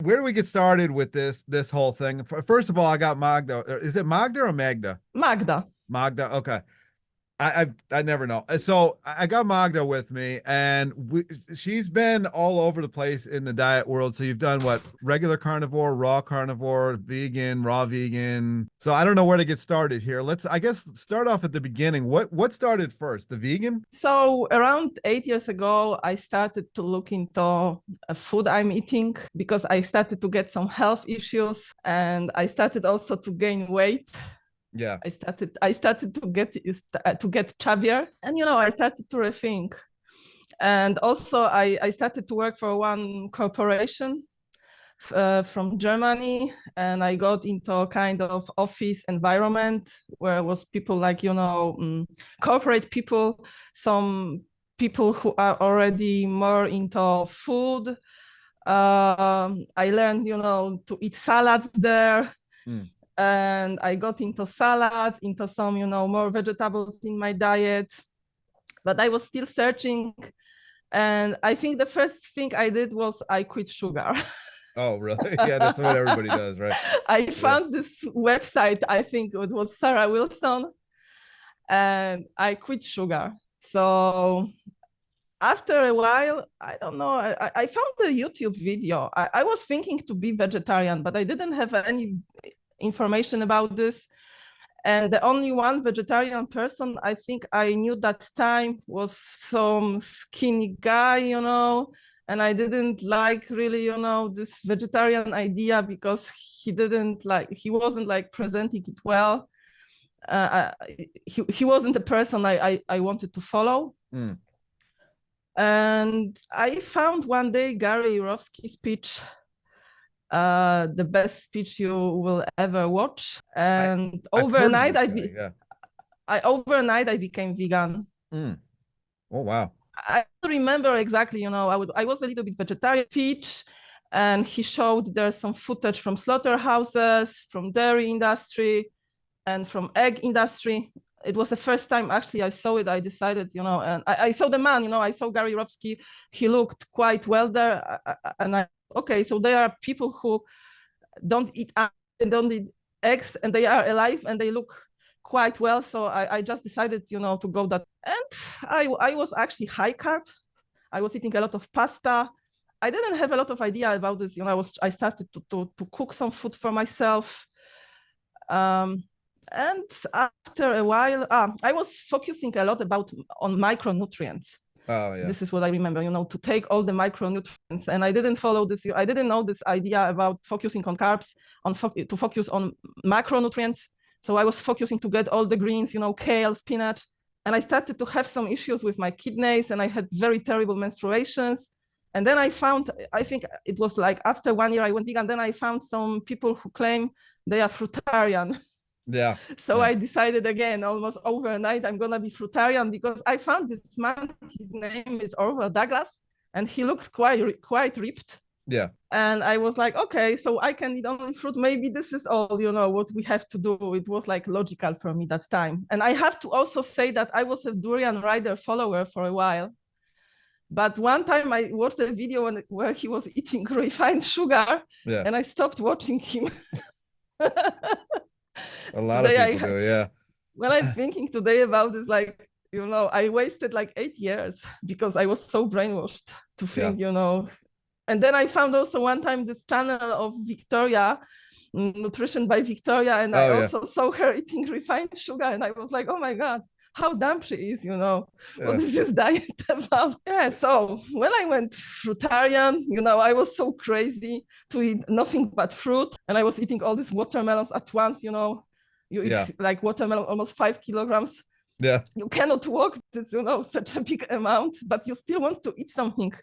Where do we get started with this whole thing? First of all, I got Magda. Is it Magda or Magda? Magda. Magda. Okay. I never know. So I got Magda with me, and she's been all over the place in the diet world. So you've done what? Regular carnivore, raw carnivore, vegan, raw vegan. So I don't know where to get started here. Let's, I guess, start off at the beginning. What started first? The vegan? So around 8 years ago, I started to look into food I'm eating because I started to get some health issues, and I started also to gain weight. Yeah. I started to get chubbier, and I started to rethink. And also I started to work for one corporation from Germany, and I got into a kind of office environment where it was people like corporate people, some people who are already more into food. I learned to eat salads there. And I got into salad, into some, more vegetables in my diet. But I was still searching. And I think the first thing I did was I quit sugar. Oh, really? Yeah, that's what everybody does, right? I found this website, I think it was Sarah Wilson, and I quit sugar. So after a while, I don't know, I found a YouTube video. I was thinking to be vegetarian, but I didn't have any information about this. And the only one vegetarian person I think I knew that time was some skinny guy, and I didn't like really, this vegetarian idea because he wasn't like presenting it well. He wasn't the person I wanted to follow. And I found one day Gary Yourofsky's speech, the best speech you will ever watch. And overnight I became vegan. Oh, wow. I don't remember exactly, I was a little bit vegetarian speech, and he showed there's some footage from slaughterhouses, from dairy industry, and from egg industry. It was the first time actually I saw it. I decided, and I saw the man, I saw Gary Yourofsky. He looked quite well there. Okay, so there are people who don't eat eggs, and they are alive and they look quite well. So I just decided, to go that. And I was actually high carb. I was eating a lot of pasta. I didn't have a lot of idea about this. I started to cook some food for myself. And after a while, I was focusing a lot on micronutrients. Oh, yeah. This is what I remember, to take all the micronutrients. And I didn't follow this. I didn't know this idea about focusing on carbs, to focus on macronutrients. So I was focusing to get all the greens, kale, spinach. And I started to have some issues with my kidneys, and I had very terrible menstruations. And then I think it was like after 1 year I went vegan, then I found some people who claim they are fruitarian. Yeah. So I decided again, almost overnight, I'm going to be fruitarian, because I found this man, his name is Orville Douglas, and he looks quite ripped. Yeah. And I was like, okay, so I can eat only fruit. Maybe this is all, what we have to do. It was like logical for me that time. And I have to also say that I was a Durian Rider follower for a while. But one time I watched a video where he was eating refined sugar, and I stopped watching him. A lot of people do, yeah. When I'm thinking today about this, like, I wasted like 8 years because I was so brainwashed to think, And then I found also one time this channel of Victoria, Nutrition by Victoria, and I also saw her eating refined sugar, and I was like, oh my God, how dumb she is, What is this diet about? Yeah, so when I went fruitarian, I was so crazy to eat nothing but fruit, and I was eating all these watermelons at once, You eat like watermelon, almost 5 kilograms. Yeah. You cannot walk, it's, such a big amount, but you still want to eat something.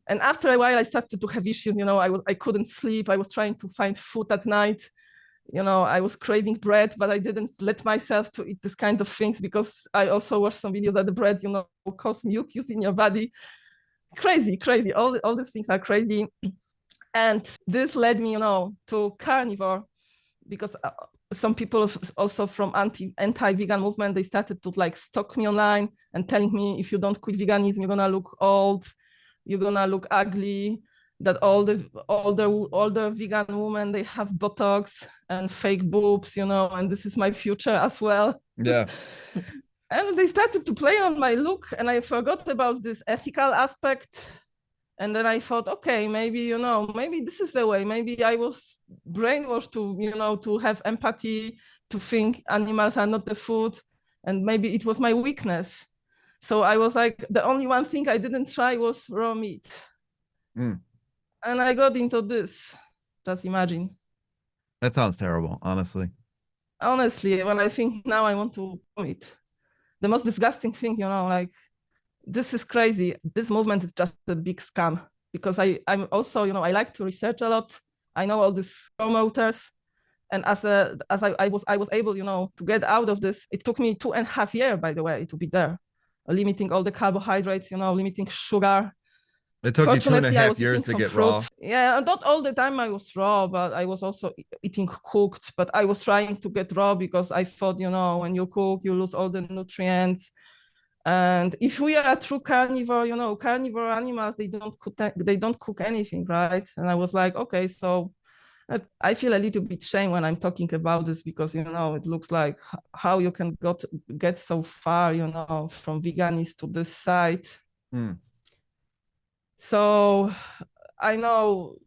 And after a while, I started to have issues. I couldn't sleep. I was trying to find food at night. I was craving bread, but I didn't let myself to eat this kind of things, because I also watched some videos that the bread, cause mucus in your body. Crazy. All these things are crazy. And this led me, to carnivore, because some people also from anti-vegan movement, they started to like stalk me online and telling me, if you don't quit veganism, you're gonna look old, you're gonna look ugly, that all the vegan women, they have Botox and fake boobs, you know, and this is my future as well. Yeah. And they started to play on my look, and I forgot about this ethical aspect. And then I thought, okay, maybe, you know, maybe this is the way. Maybe I was brainwashed to, you know, to have empathy, to think animals are not the food. And maybe it was my weakness. So I was like, the only one thing I didn't try was raw meat. Mm. And I got into this. Just imagine. That sounds terrible, honestly. Honestly, when I think now, I want to vomit. The most disgusting thing, you know, like, this is crazy. This movement is just a big scam, because I'm also, you know, I like to research a lot. I know all these promoters. And as I was able, you know, to get out of this. It took me 2.5 years, by the way, to be there, limiting all the carbohydrates, you know, limiting sugar. It took Fortunately, you I 2.5 was years eating to some get fruit. raw. Yeah, not all the time I was raw, but I was also eating cooked. But I was trying to get raw because I thought, you know, when you cook, you lose all the nutrients. And if we are a true carnivore, you know, carnivore animals, they don't cook anything, right? And I was like, okay, so I feel a little bit shame when I'm talking about this, because, you know, it looks like how you can get so far, you know, from veganism to this side. Mm. So I know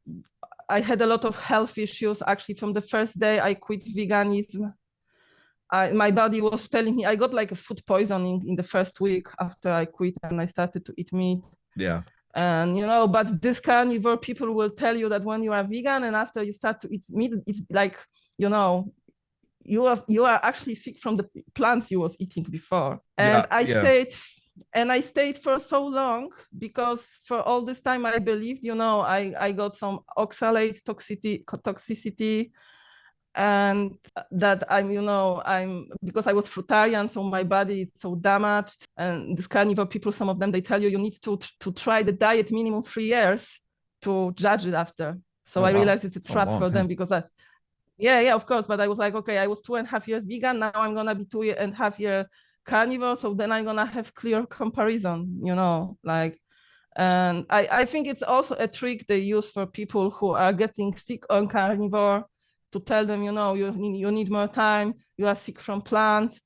I had a lot of health issues. Actually, from the first day I quit veganism, my body was telling me, I got like a food poisoning in the first week after I quit and I started to eat meat. Yeah. And, you know, but this carnivore people will tell you that when you are vegan and after you start to eat meat, it's like, you know, you are actually sick from the plants you was eating before. And I stayed for so long because for all this time I believed, you know, I got some oxalates toxicity, and that I'm because I was fruitarian, so my body is so damaged. And this carnivore people, some of them, they tell you need to try the diet minimum 3 years to judge it after. So I realized it's a trap for them, because yeah, of course. But I was like, okay, I was 2.5 years vegan. Now I'm gonna be 2.5 years carnivore. So then I'm gonna have clear comparison, you know, like. And I think it's also a trick they use for people who are getting sick on carnivore, to tell them, you know, you need more time. You are sick from plants.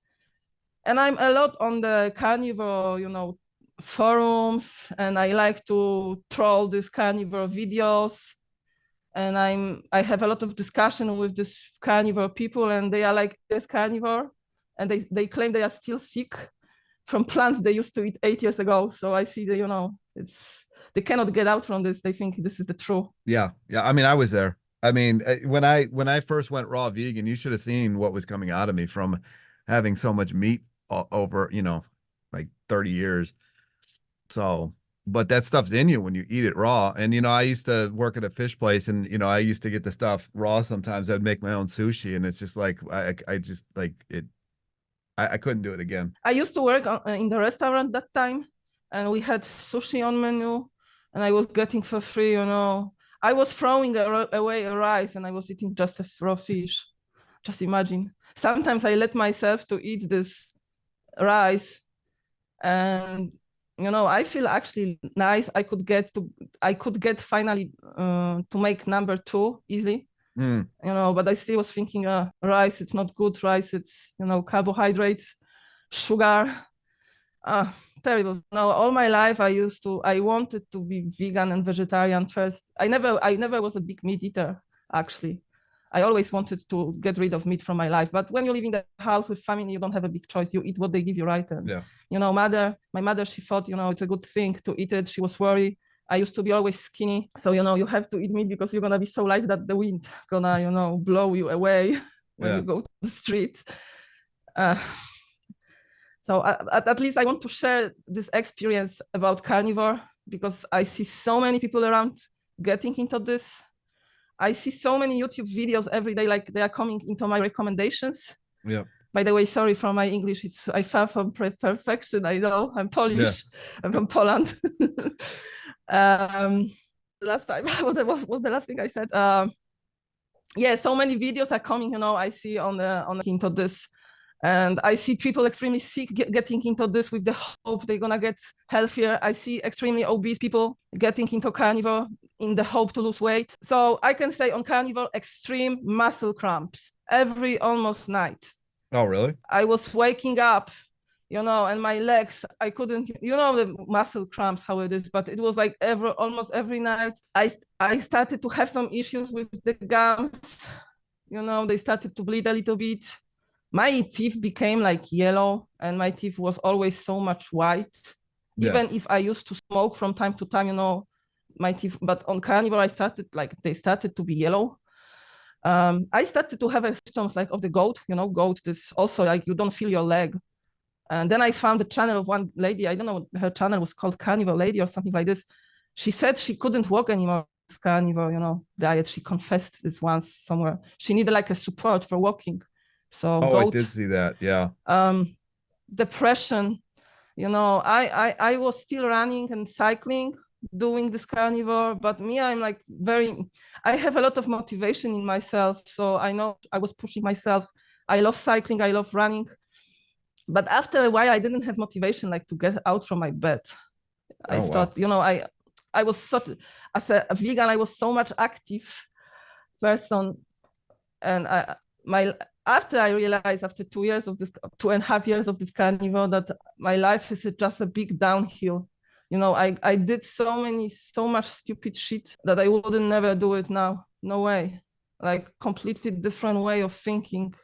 And I'm a lot on the carnivore, you know, forums, and I like to troll these carnivore videos. And I have a lot of discussion with these carnivore people, and they are like, this carnivore, and they claim they are still sick from plants they used to eat 8 years ago. So I see that, you know, they cannot get out from this. They think this is the truth. Yeah. I mean, I was there. I mean, when I first went raw vegan, you should have seen what was coming out of me from having so much meat over, you know, like 30 years. So, but that stuff's in you when you eat it raw. And, you know, I used to work at a fish place, and, you know, I used to get the stuff raw sometimes. I'd make my own sushi, and it's just like, I just like it. I couldn't do it again. I used to work in the restaurant that time, and we had sushi on menu, and I was getting for free, you know. I was throwing away a rice, and I was eating just a raw fish. Just imagine. Sometimes I let myself to eat this rice, and, you know, I feel actually nice. I could get finally to make number 2 easily. You know, but I still was thinking, rice, it's not good. Rice, it's, you know, carbohydrates, sugar, terrible. No, all my life I wanted to be vegan and vegetarian first. I never was a big meat eater, actually. I always wanted to get rid of meat from my life. But when you live in the house with family, you don't have a big choice. You eat what they give you, right? And, you know, my mother, she thought, you know, it's a good thing to eat it. She was worried. I used to be always skinny. So, you know, you have to eat meat because you're going to be so light that the wind gonna, you know, blow you away when you go to the street. So at least I want to share this experience about carnivore, because I see so many people around getting into this. I see so many YouTube videos every day, like they are coming into my recommendations. Yeah. By the way, sorry for my English. I far from perfection. I know, I'm Polish. Yeah. I'm from Poland. Last time, what was the last thing I said? Yeah, so many videos are coming. You know, I see on into this, And I see people extremely sick getting into this with the hope they're gonna get healthier. I see extremely obese people getting into carnivore in the hope to lose weight. So I can say on carnivore, extreme muscle cramps every almost night. Oh, really? I was waking up, and my legs, I couldn't, the muscle cramps, how it is, but it was like almost every night. I started to have some issues with the gums. They started to bleed a little bit. My teeth became like yellow, and my teeth was always so much white. Yeah. Even if I used to smoke from time to time, my teeth, but on carnivore, they started to be yellow. I started to have symptoms like of the goat, goat, this also like you don't feel your leg. And then I found the channel of one lady, I don't know, her channel was called Carnivore Lady or something like this. She said she couldn't walk anymore with carnivore, diet. She confessed this once somewhere. She needed like a support for walking. So I did see that. Yeah. Depression, I was still running and cycling, doing this carnivore, but me, I'm like I have a lot of motivation in myself. So I know I was pushing myself. I love cycling, I love running. But after a while, I didn't have motivation like to get out from my bed. I thought, I was as a vegan, I was so much active person. And after I realized after 2.5 years of this carnivore that my life is just a big downhill. I did so much stupid shit that I wouldn't never do it now. No way. Like completely different way of thinking.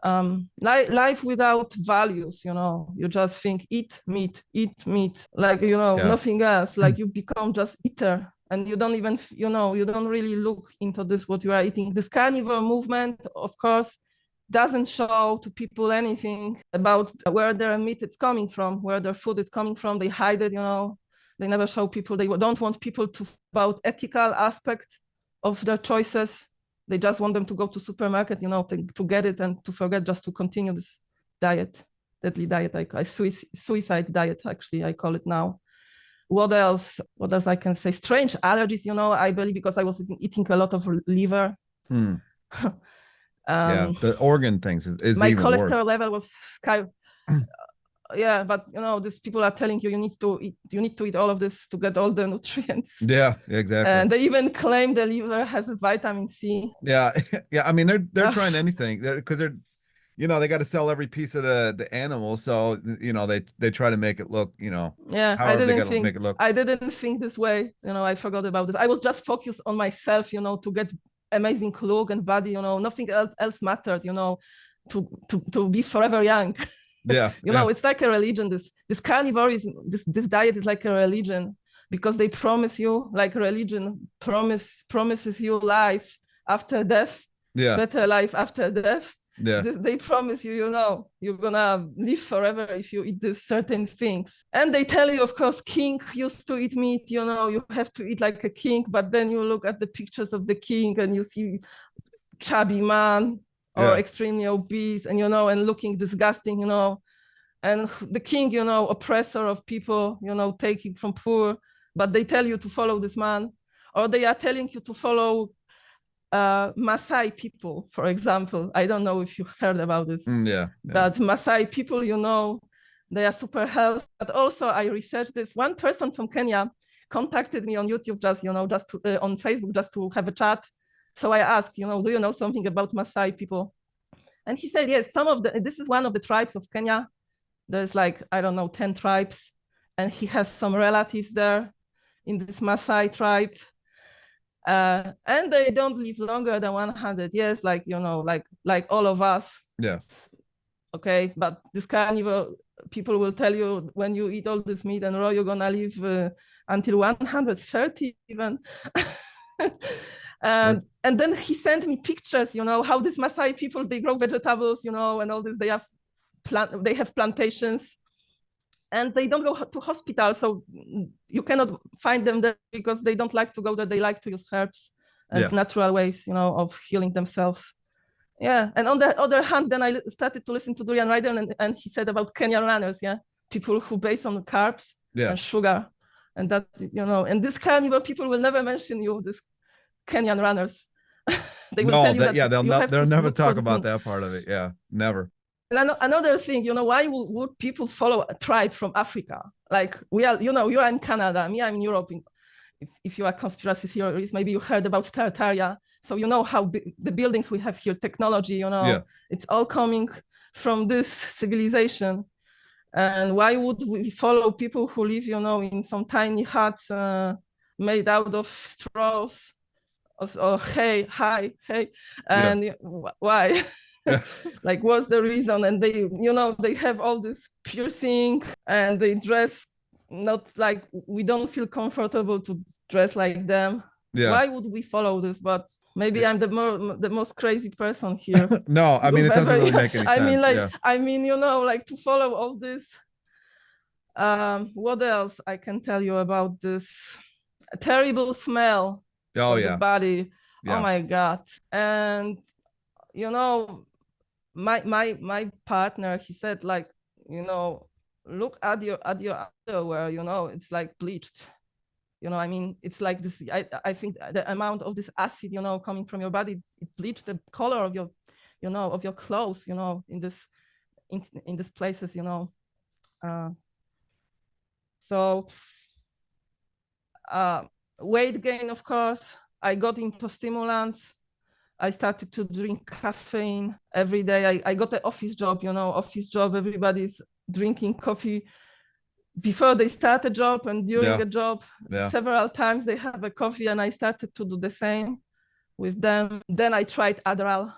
Life without values, you just think eat meat, like, nothing else. Like you become just eater. And you don't even, you don't really look into this, what you are eating. This carnivore movement, of course, doesn't show to people anything about where their meat is coming from, where their food is coming from. They hide it, They never show people. They don't want people to about ethical aspect of their choices. They just want them to go to supermarket, to get it and to forget just to continue this diet, deadly diet. Suicide diet, actually, I call it now. What else I can say? Strange allergies, I believe because I was eating a lot of liver. Yeah, the organ things is my even cholesterol worse. level was yeah, but these people are telling you need to eat all of this to get all the nutrients. Yeah, exactly. And they even claim the liver has a vitamin C. Yeah, yeah. I mean, they're trying anything because they're they got to sell every piece of the animal, so they try to make it look yeah. I didn't think this way. I forgot about this. I was just focused on myself, to get amazing look and body. Nothing else mattered. To be forever young. Yeah. It's like a religion. This carnivore this diet is like a religion because they promise you, like religion promises you life after death. Yeah. Better life after death. Yeah. They promise you, you're gonna live forever if you eat these certain things. And they tell you, of course, king used to eat meat, you have to eat like a king, but then you look at the pictures of the king and you see chubby man or extremely obese and, and looking disgusting, and the king, oppressor of people, taking from poor, but they tell you to follow this man, or they are telling you to follow Maasai people, for example. I don't know if you heard about this. Yeah. That Maasai people, they are super healthy. But also I researched this. One person from Kenya contacted me on YouTube, just on Facebook, just to have a chat. So I asked, do you know something about Maasai people? And he said, yes, this is one of the tribes of Kenya. There's like, I don't know, 10 tribes. And he has some relatives there in this Maasai tribe. And they don't live longer than 100 years, like all of us. Yeah. Okay, but this carnivore people will tell you when you eat all this meat and raw, you're gonna live until 130 even. And then he sent me pictures, how these Maasai people, they grow vegetables, and all this. They have plantations. And they don't go to hospital, so you cannot find them there because they don't like to go there. They like to use herbs and natural ways, of healing themselves. Yeah, and on the other hand, then I started to listen to Durian Ryder, and he said about Kenyan runners, people who base on carbs and sugar, and that, and this carnivore people will never mention you, this Kenyan runners. They will No, tell you that that yeah, you have they'll to never look for talk this. about that part of it. Yeah, never. And another thing, why would people follow a tribe from Africa? Like we are, you are in Canada, me, I'm in Europe. If you are conspiracy theorists, maybe you heard about Tartaria. So you know how the buildings we have here, technology, Yeah. it's all coming from this civilization. And why would we follow people who live, in some tiny huts made out of straws or hay, and Yeah. why? Yeah. Like, what's the reason? And they have all this piercing, and they dress not like, we don't feel comfortable to dress like them. Yeah. Why would we follow this? But maybe I'm the most crazy person here. No, I mean, it doesn't really make any sense. Yeah. Like to follow all this. What else I can tell you about this? A terrible smell Oh for the yeah. body. Oh Yeah. my God. And my partner, he said, like, look at your underwear, it's like bleached. I mean, it's like this. I think the amount of this acid, coming from your body, it bleached the color of your, of your clothes, in this places, so weight gain, of course. I got into stimulants. I started to drink caffeine every day. I got an office job, office job. Everybody's drinking coffee before they start a job and during a job. Yeah. Several times they have a coffee, and I started to do the same with them. Then I tried Adderall.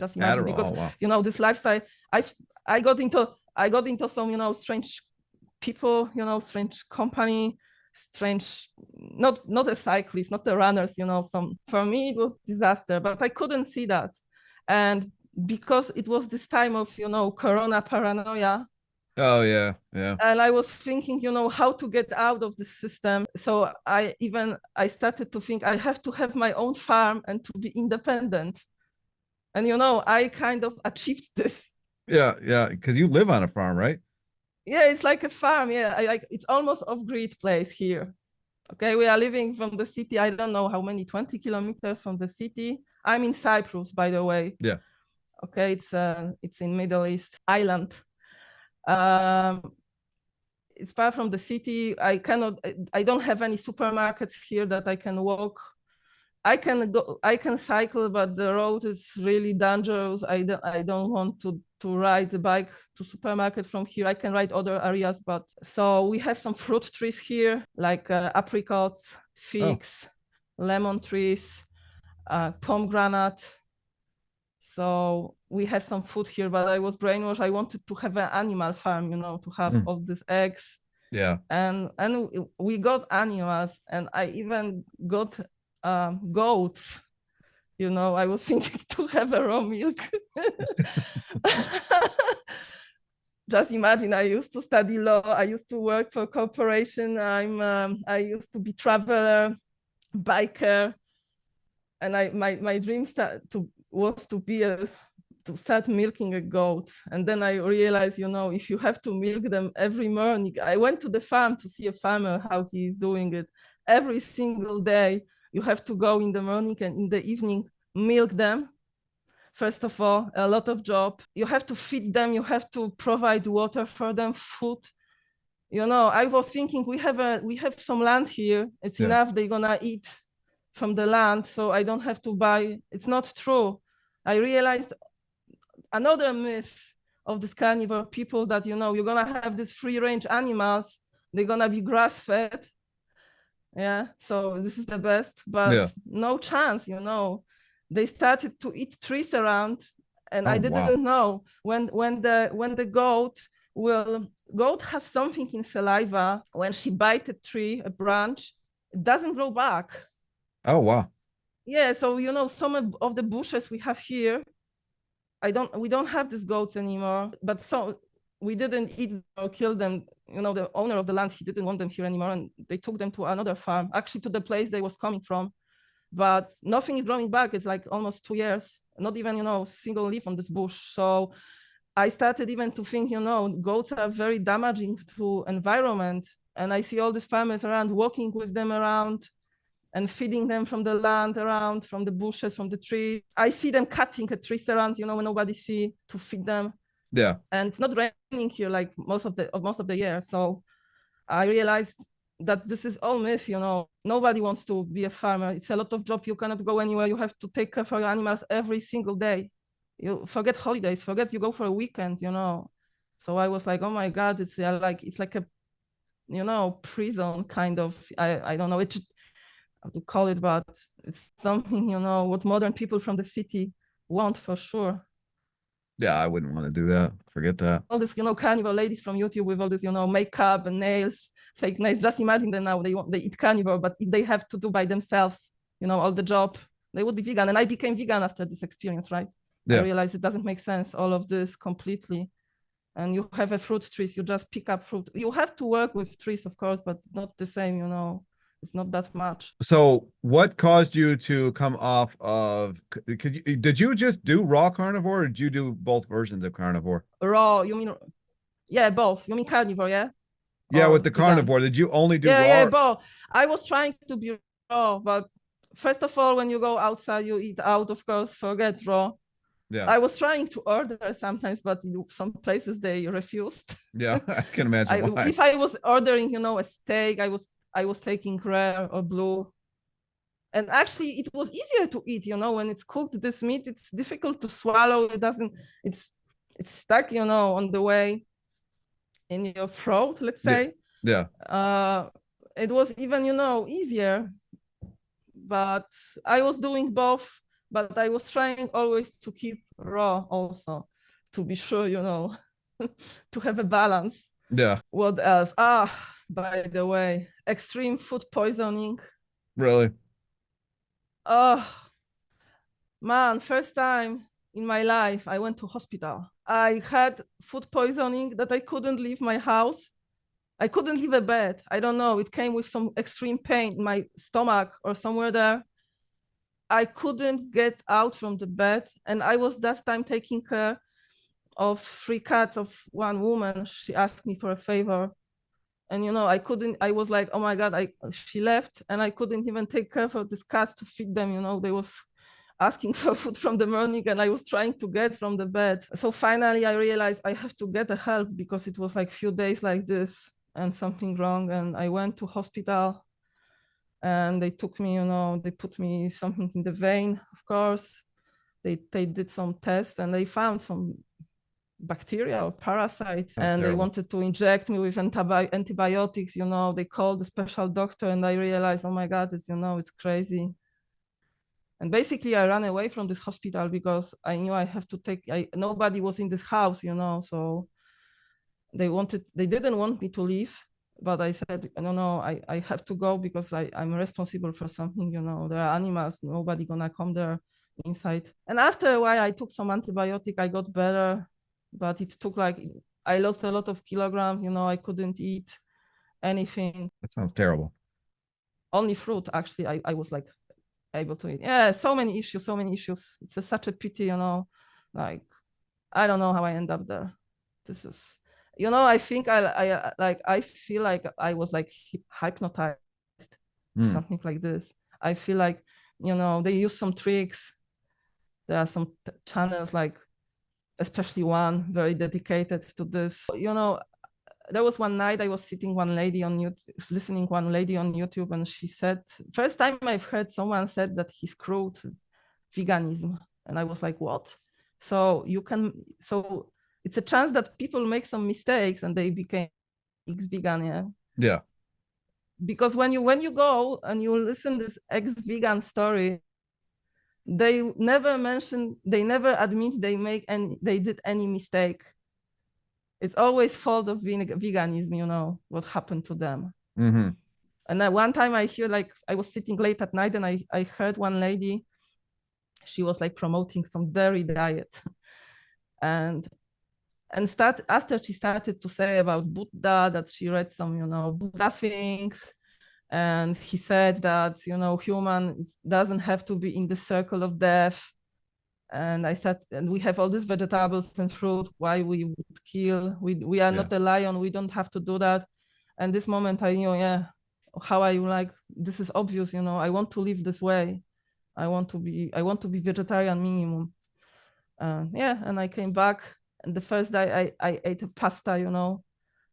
Just imagine, because this lifestyle, I got into some strange people, strange company, strange, not a cyclist, not the runners, for me it was disaster, but I couldn't see that. And because it was this time of, Corona paranoia. Oh yeah. Yeah. And I was thinking, how to get out of the system. So I started to think I have to have my own farm and to be independent. And, I kind of achieved this. Yeah. Yeah. Because you live on a farm, right? Yeah, it's like a farm. Yeah, it's almost off-grid place here. Okay, we are living from the city. I don't know how many, 20 kilometers from the city. I'm in Cyprus, by the way. Yeah. Okay, it's in Middle East island. It's far from the city. I don't have any supermarkets here that I can walk. I can cycle, but the road is really dangerous. I don't want to ride the bike to supermarket from here. I can ride other areas, but so we have some fruit trees here, like apricots, figs, lemon trees, pomegranate. So we have some food here, but I was brainwashed. I wanted to have an animal farm, to have all these eggs. Yeah. And we got animals, and I even got goats. I was thinking to have a raw milk. Just imagine, I used to study law. I used to work for a corporation. I used to be traveler, biker, and my dream was to start milking a goat. And then I realized, if you have to milk them every morning. I went to the farm to see a farmer, how he's doing it. Every single day, you have to go in the morning and in the evening, milk them. First of all, a lot of job. You have to feed them. You have to provide water for them, food. I was thinking we have some land here. It's enough. They're gonna eat from the land, so I don't have to buy. It's not true. I realized another myth of this carnivore people that, you're gonna have these free range animals. They're gonna be grass fed. Yeah, so this is the best, but no chance, They started to eat trees around, and I didn't know when the goat has something in saliva. When she bites a tree, a branch, it doesn't grow back. Oh wow. Yeah, so some of the bushes we have here, we don't have these goats anymore, but so we didn't eat or kill them. The owner of the land, he didn't want them here anymore, and they took them to another farm, actually to the place they was coming from. But nothing is growing back. It's like almost 2 years, not even, single leaf on this bush. So I started even to think, goats are very damaging to environment. And I see all these farmers around, walking with them around, and feeding them from the land around, from the bushes, from the tree. I see them cutting a trees around, you know, when nobody see, to feed them. Yeah. And it's not raining here like most of the year. So I realized that this is all myth, you know. Nobody wants to be a farmer. It's a lot of job. You cannot go anywhere. You have to take care for your animals every single day. You forget holidays, forget you go for a weekend, you know. So I was like, oh my God, it's like a, you know, prison kind of, I don't know how to call it, but it's something, you know, what modern people from the city want for sure. Yeah, I wouldn't want to do that. Forget that. All this, you know, carnivore ladies from YouTube with all this, you know, makeup and nails, fake nails. Just imagine them now. They eat carnivore, but if they have to do by themselves, you know, all the job, they would be vegan. And I became vegan after this experience, right? Yeah. I realized it doesn't make sense, all of this completely. And you have a fruit trees, you just pick up fruit. You have to work with trees, of course, but not the same, you know. It's not that much. So what caused you to come off of, did you just do raw carnivore, or did you do both versions of carnivore? Raw, you mean, yeah, both. You mean carnivore, yeah? Yeah, Or with the vegan? carnivore, did you only do raw? Yeah, both. I was trying to be raw, but first of all, when you go outside, you eat out, of course, forget raw. Yeah. I was trying to order sometimes, but some places they refused. Yeah, I can imagine why. If I was ordering, you know, a steak, I was taking rare or blue. And actually it was easier to eat, you know, when it's cooked, this meat, it's difficult to swallow. It's stuck, you know, on the way in your throat, let's say. Yeah. It was even, you know, easier, but I was doing both, but I was trying always to keep raw also, to be sure, you know, to have a balance. Yeah. What else? By the way, extreme food poisoning. Really? Oh, man, first time in my life, I went to hospital. I had food poisoning that I couldn't leave my house. I couldn't leave a bed. I don't know. It came with some extreme pain in my stomach or somewhere there. I couldn't get out from the bed. And I was that time taking care of 3 cats of one woman. She asked me for a favor. And, you know, I was like, oh my God, she left and I couldn't even take care of these cats to feed them. You know, they was asking for food from the morning and I was trying to get from the bed. So finally I realized I have to get a help because it was like few days like this and something wrong. And I went to hospital and they took me, you know, they put me something in the vein, of course. They did some tests and they found some bacteria or parasite. And they wanted to inject me with antibiotics, you know. They called the special doctor and I realized, oh my God, you know, it's crazy. And basically I ran away from this hospital because I knew I have to nobody was in this house, you know, so they didn't want me to leave, but I said, no, I have to go because I'm responsible for something, you know, there are animals, nobody gonna come there inside. And after a while I took some antibiotic, I got better, but it took I lost a lot of kilograms, you know, I couldn't eat anything. That sounds terrible. Only fruit, actually, I was able to eat. Yeah, so many issues. It's such a pity, you know, I don't know how I end up there. This is, you know, I think I feel like I was hypnotized, something like this. I feel like, you know, they use some tricks. There are some channels, especially one very dedicated to this, you know. There was one night I was listening one lady on YouTube, and she said, first time I've heard someone said that he screwed veganism. And I was like, what? So it's a chance that people make some mistakes and they became ex-vegan, yeah? Yeah. Because when you go and you listen this ex-vegan story, they never admit they did any mistake. It's always fault of veganism, you know, what happened to them. Mm-hmm. And then one time I hear, I was sitting late at night and I heard one lady, she was promoting some dairy diet. and after she started to say about Buddha, that she read some, you know, Buddha things. And he said that, you know, human doesn't have to be in the circle of death. And I said, and we have all these vegetables and fruit, why we would kill? We are not a lion, we don't have to do that. And this moment I knew, yeah, how I like, this is obvious, you know, I want to live this way. I want to be vegetarian minimum. Yeah, and I came back, and the first day I ate a pasta, you know,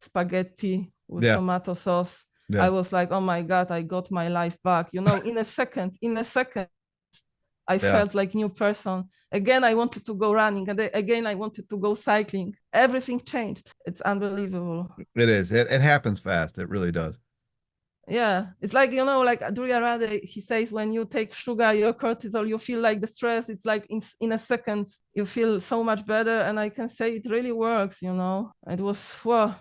spaghetti with Yeah. tomato sauce. Yeah. I was like, oh my God, I got my life back. You know, in a second, I Yeah. felt like new person. Again, I wanted to go running, and again, I wanted to go cycling. Everything changed. It's unbelievable. It is. It happens fast. It really does. Yeah, it's like, you know, like Adria Rade, he says, when you take sugar, your cortisol, you feel like the stress. It's like in a second, you feel so much better. And I can say it really works, you know. It was, well,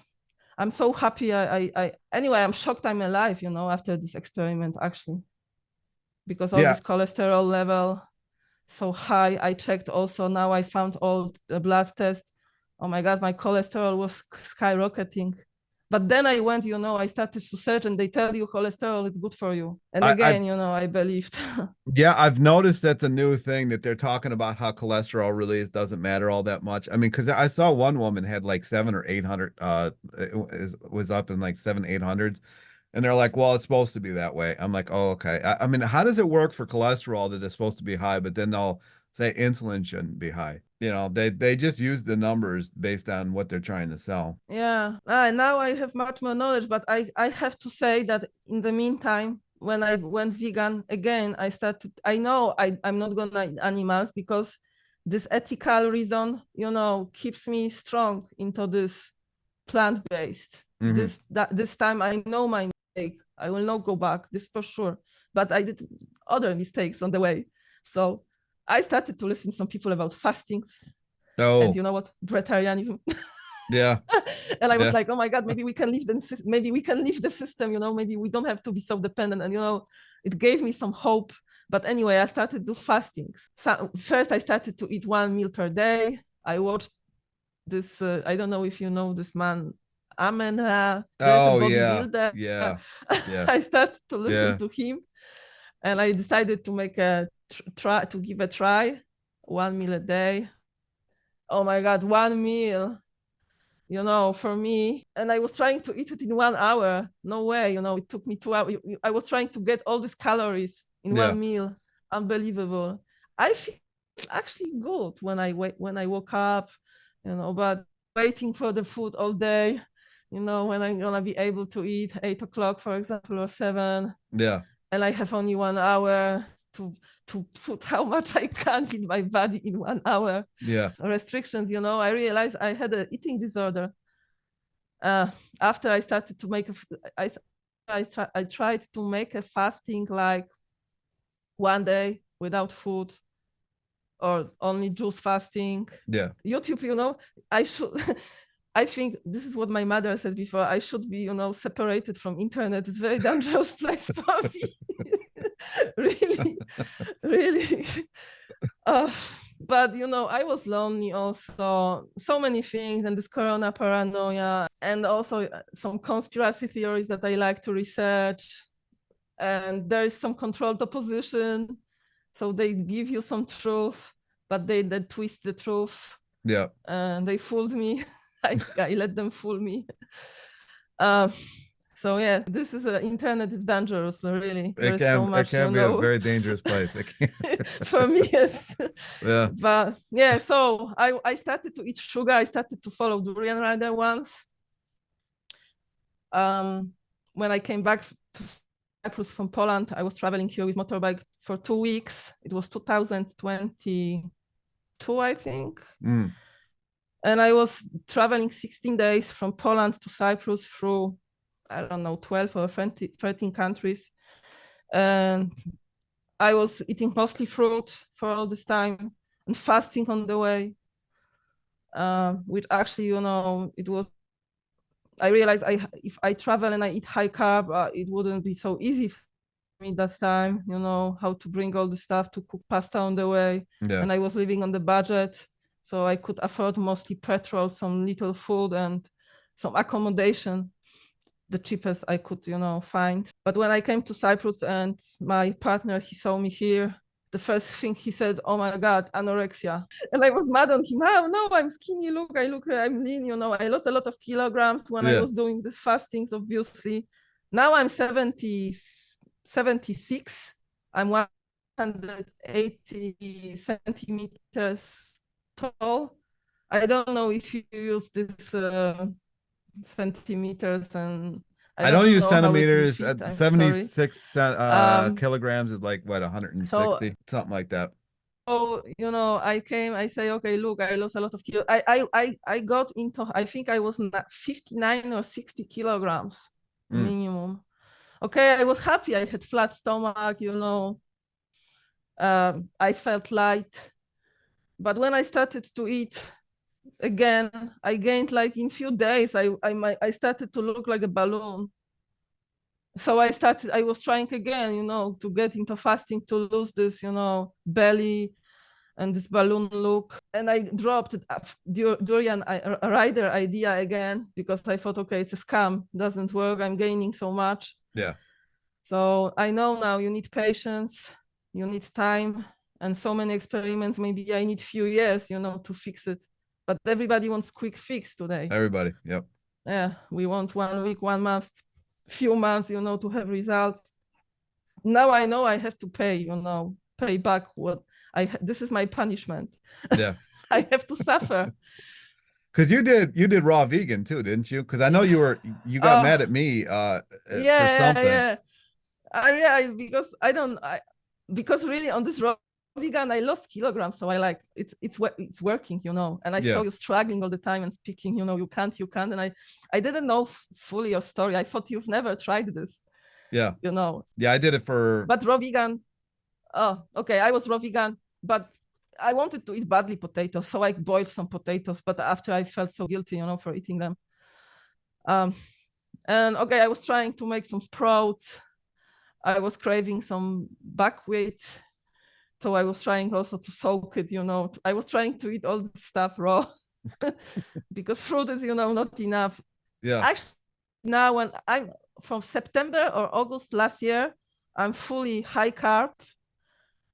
I'm so happy. Anyway, I'm shocked I'm alive, you know, after this experiment, actually, because all Yeah. this cholesterol level so high. I checked also, now I found all the blood tests. Oh my God, my cholesterol was skyrocketing. But then I went, you know, I started to search, and they tell you cholesterol is good for you. And I've again, you know, I believed. Yeah, I've noticed that's a new thing that they're talking about how cholesterol really doesn't matter all that much. I mean, because I saw one woman had like 700 or 800, was up in like 700, 800s, and they're like, well, it's supposed to be that way. I'm like, oh, okay. I mean, how does it work for cholesterol that it's supposed to be high, but then they'll say insulin shouldn't be high? You know, they just use the numbers based on what they're trying to sell. Yeah, now I have much more knowledge, but I have to say that in the meantime, when I went vegan again, I know I'm not gonna eat animals, because this ethical reason, you know, keeps me strong into this plant-based. Hmm. This time I know my mistake. I will not go back, this for sure. But I did other mistakes on the way. So I started to listen to some people about fastings, and Oh, you know what? Breatharianism. yeah, And I was yeah, like, oh my God, maybe we can leave the system, you know, maybe we don't have to be so dependent. And, you know, it gave me some hope. But anyway, I started to do fastings. So first I started to eat 1 meal per day. I watched this, I don't know if you know this man, Amen. There's a oh, yeah, bodybuilder. yeah, yeah, I started to listen yeah, to him, and I decided to make a try to give a try, 1 meal a day. Oh my God, 1 meal, you know, for me. And I was trying to eat it in 1 hour. No way, you know, it took me 2 hours. I was trying to get all these calories in yeah, 1 meal. Unbelievable. I feel actually good when I woke up, you know, but waiting for the food all day, you know, when I'm gonna be able to eat 8 o'clock, for example, or 7, yeah, and I have only 1 hour to put how much I can in my body in 1 hour. yeah, Restrictions, you know, I realized I had an eating disorder. uh, After I started to make I tried to make a fasting, like 1 day without food, or only juice fasting. yeah. YouTube, you know, I should I think this is what my mother said before. I should be, you know, separated from internet. It's a very dangerous place for me. Really, really. Uh, but you know, I was lonely also. So many things, and this corona paranoia, and also some conspiracy theories that I like to research. And there is some controlled opposition, so they give you some truth, but they twist the truth, Yeah. and they fooled me. I let them fool me. Uh, so yeah, this is internet is dangerous, really. It There's so can it much, you can be a know. very dangerous place. It can. For me, yes. Yeah. But yeah, so I started to eat sugar. I started to follow durian rider once. When I came back to Cyprus from Poland, I was traveling here with motorbike for 2 weeks. It was 2022, I think. Mm. And I was traveling 16 days from Poland to Cyprus through, I don't know, 12 or 13 countries. And I was eating mostly fruit for all this time and fasting on the way, which actually, you know, it was, I realized if I travel and I eat high carb, it wouldn't be so easy for me that time, you know, how to bring all the stuff to cook pasta on the way. Yeah. And I was living on the budget, so I could afford mostly petrol, some little food, and some accommodation, the cheapest I could, you know, find. But when I came to Cyprus and my partner, he saw me here, the first thing he said, oh my God, anorexia. And I was mad on him. Oh no, I'm skinny. I'm lean, you know, I lost a lot of kilograms when I Yeah. was doing these fastings, obviously. Now I'm 76. I'm 180 centimeters tall. I don't know if you use this centimeters, and I I don't don't use know how it's in centimeters. feet. I'm sorry. 76 Um, kilograms is like what, so 160, something like that. So, I say, okay, look, I lost a lot of kilos. I got into, I think I was 59 or 60 kilograms Mm. minimum. Okay, I was happy. I had flat stomach, I felt light. But when I started to eat again, I gained like in few days, I started to look like a balloon. So I was trying again, to get into fasting to lose this, belly and this balloon look. And I dropped durian rider idea again because I thought, okay, it's a scam, doesn't work. I'm gaining so much. Yeah. So I know now you need patience, you need time, and so many experiments. Maybe I need few years, to fix it. But everybody wants quick fix today. Everybody. Yep. Yeah, we want 1 week, 1 month, few months, to have results. Now I know I have to pay back what this is my punishment. Yeah. I have to suffer. Because you did raw vegan too, didn't you? Because I know you got mad at me for something. Because really on this raw vegan I lost kilograms, so I like it's working, and I saw you struggling all the time and speaking, you can't, and I didn't know fully your story. I thought you've never tried this. Yeah. Yeah, I did it for. But raw vegan. Oh, okay. I was raw vegan, but I wanted to eat badly potatoes, so I boiled some potatoes. But after I felt so guilty, for eating them. And okay, I was trying to make some sprouts. I was craving some buckwheat, so I was trying also to soak it. I was trying to eat all this stuff raw because fruit is, not enough. Yeah. Actually, now when I'm from September or August last year, I'm fully high carb.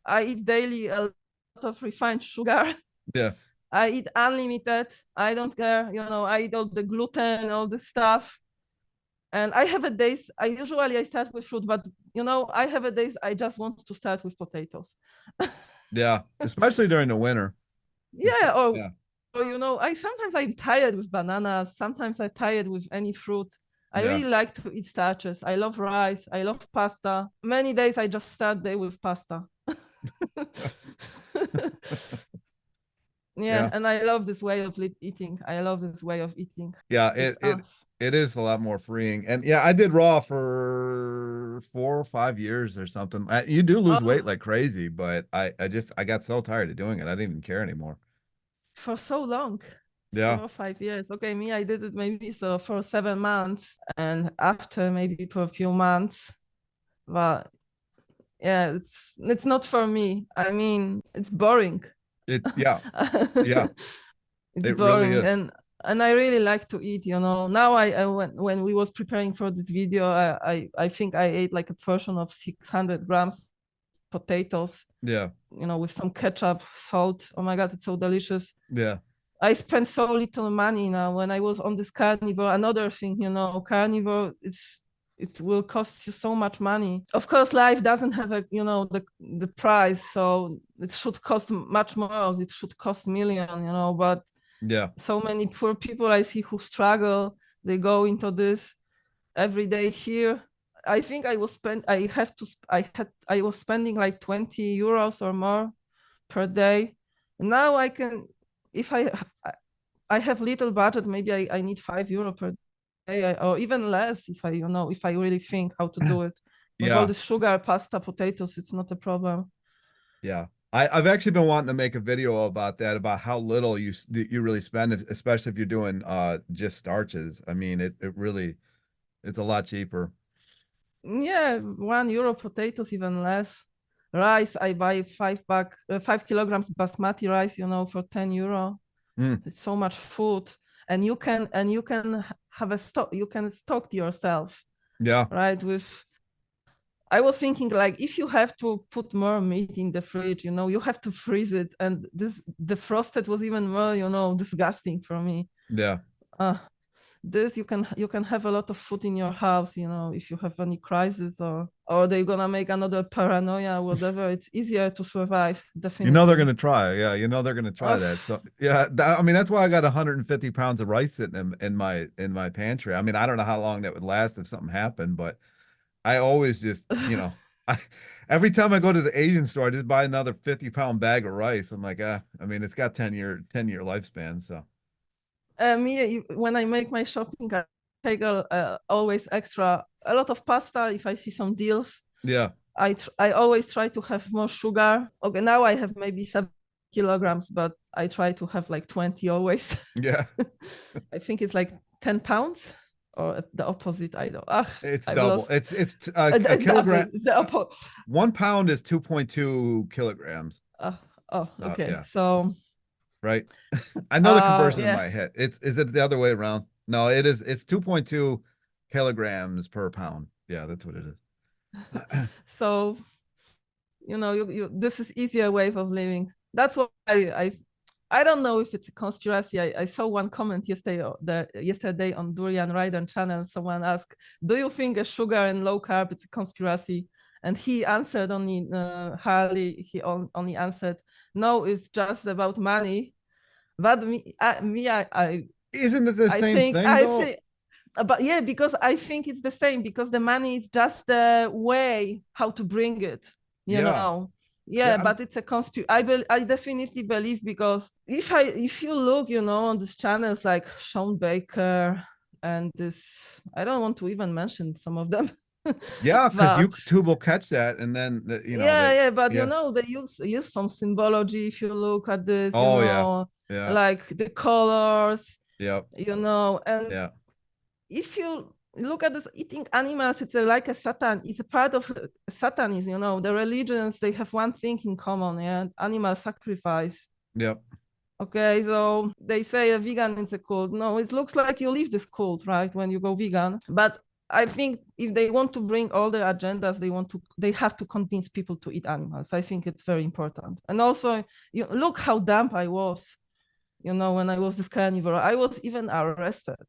I eat daily a lot of refined sugar. Yeah. I eat unlimited. I don't care. I eat all the gluten, all this stuff. And I have a days, I start with fruit, but I have a days I just want to start with potatoes. Yeah. Especially during the winter. Yeah. Or sometimes I'm tired with bananas. Sometimes I'm tired with any fruit. I really like to eat starches. I love rice. I love pasta. Many days I just start day with pasta. Yeah, and I love this way of eating. I love this way of eating. Yeah, it is a lot more freeing. And yeah, I did raw for 4 or 5 years or something. You do lose weight like crazy, but I got so tired of doing it. I didn't even care anymore. For so long. Yeah. 4 or 5 years. Okay, me, I did it maybe so for 7 months, and after maybe for a few months. But yeah, it's not for me. I mean, it's boring. Yeah. It's it boring. Really is. And I really like to eat, Now I when we was preparing for this video, I think I ate like a portion of 600 grams potatoes. Yeah. With some ketchup, salt. Oh my God, it's so delicious. Yeah. I spend so little money now. When I was on this carnivore, another thing, carnivore, it will cost you so much money. Of course, life doesn't have the price, so it should cost much more. It should cost million, but yeah, so many poor people I see who struggle. They go into this every day here. I think I was spending like 20 euros or more per day. Now I can, if I have little budget, maybe I need €5 per day, or even less if I really think how to do it. With all the sugar, pasta, potatoes, it's not a problem. Yeah. I've actually been wanting to make a video about that, about how little you really spend, especially if you're doing just starches. I mean, it's a lot cheaper. Yeah, €1 potatoes, even less. Rice, I buy 5 kilograms basmati rice, for €10. It's so much food, and you can have a stock. You can stock yourself. Yeah. Right. I was thinking, like, if you have to put more meat in the fridge, you have to freeze it, and the frosted was even more, disgusting for me. Yeah. this you can have a lot of food in your house, you know, if you have any crisis or they're gonna make another paranoia or whatever. It's easier to survive, You know they're definitely. gonna try. Yeah, you know they're gonna try that. Of So yeah, I mean that's why I got 150 pounds of rice sitting in my pantry. I mean, I don't know how long that would last if something happened, but I always just, you know, I every time I go to the Asian store, I just buy another 50-pound bag of rice. I'm like, I mean, it's got 10-year lifespan. So when I make my shopping, I take always extra a lot of pasta if I see some deals. yeah, I always try to have more sugar. Okay, now I have maybe 7 kilograms, but I try to have like 20 always. yeah. I think it's like 10 pounds or the opposite. I don't. It's I've double. lost. It's a It's kilogram. the opposite. 1 pound is 2.2 kilograms. Oh, okay. Yeah, So, right. I know the conversion in yeah. my head. Is it the other way around? No, it is. It's 2.2 kilograms per pound. Yeah, that's what it is. So, you know, you this is easier way of living. That's what I don't know if it's a conspiracy. I saw one comment yesterday on Durian Rider channel. Someone asked, "Do you think a sugar and low carb is a conspiracy?" And he answered only Harley. He only answered, "No, it's just about money." But Isn't it the same thing I though? think, but yeah, because I think it's the same, because the money is just the way how to bring it, you Yeah. know. Yeah, Yeah, but it's a conspiracy. I definitely believe, because if you look, you know, on these channels like Sean Baker and this, I don't want to even mention some of them. yeah, because But YouTube will catch that, and then yeah, but you yeah. know, they use some symbology. If you look at this, you Oh yeah, know, yeah, like the colors, yeah, you know. And yeah, if you look at this eating animals, it's like a satan. It's a part of satanism, you know. The religions, they have one thing in common, yeah, animal sacrifice. yeah, Okay, so they say a vegan is a cult. No, it looks like you leave this cult, right, when you go vegan. But I think if they want to bring all the agendas, they have to convince people to eat animals. I think it's very important. And also, you look how dumb I was, you know, when I was this carnivore. I was even arrested.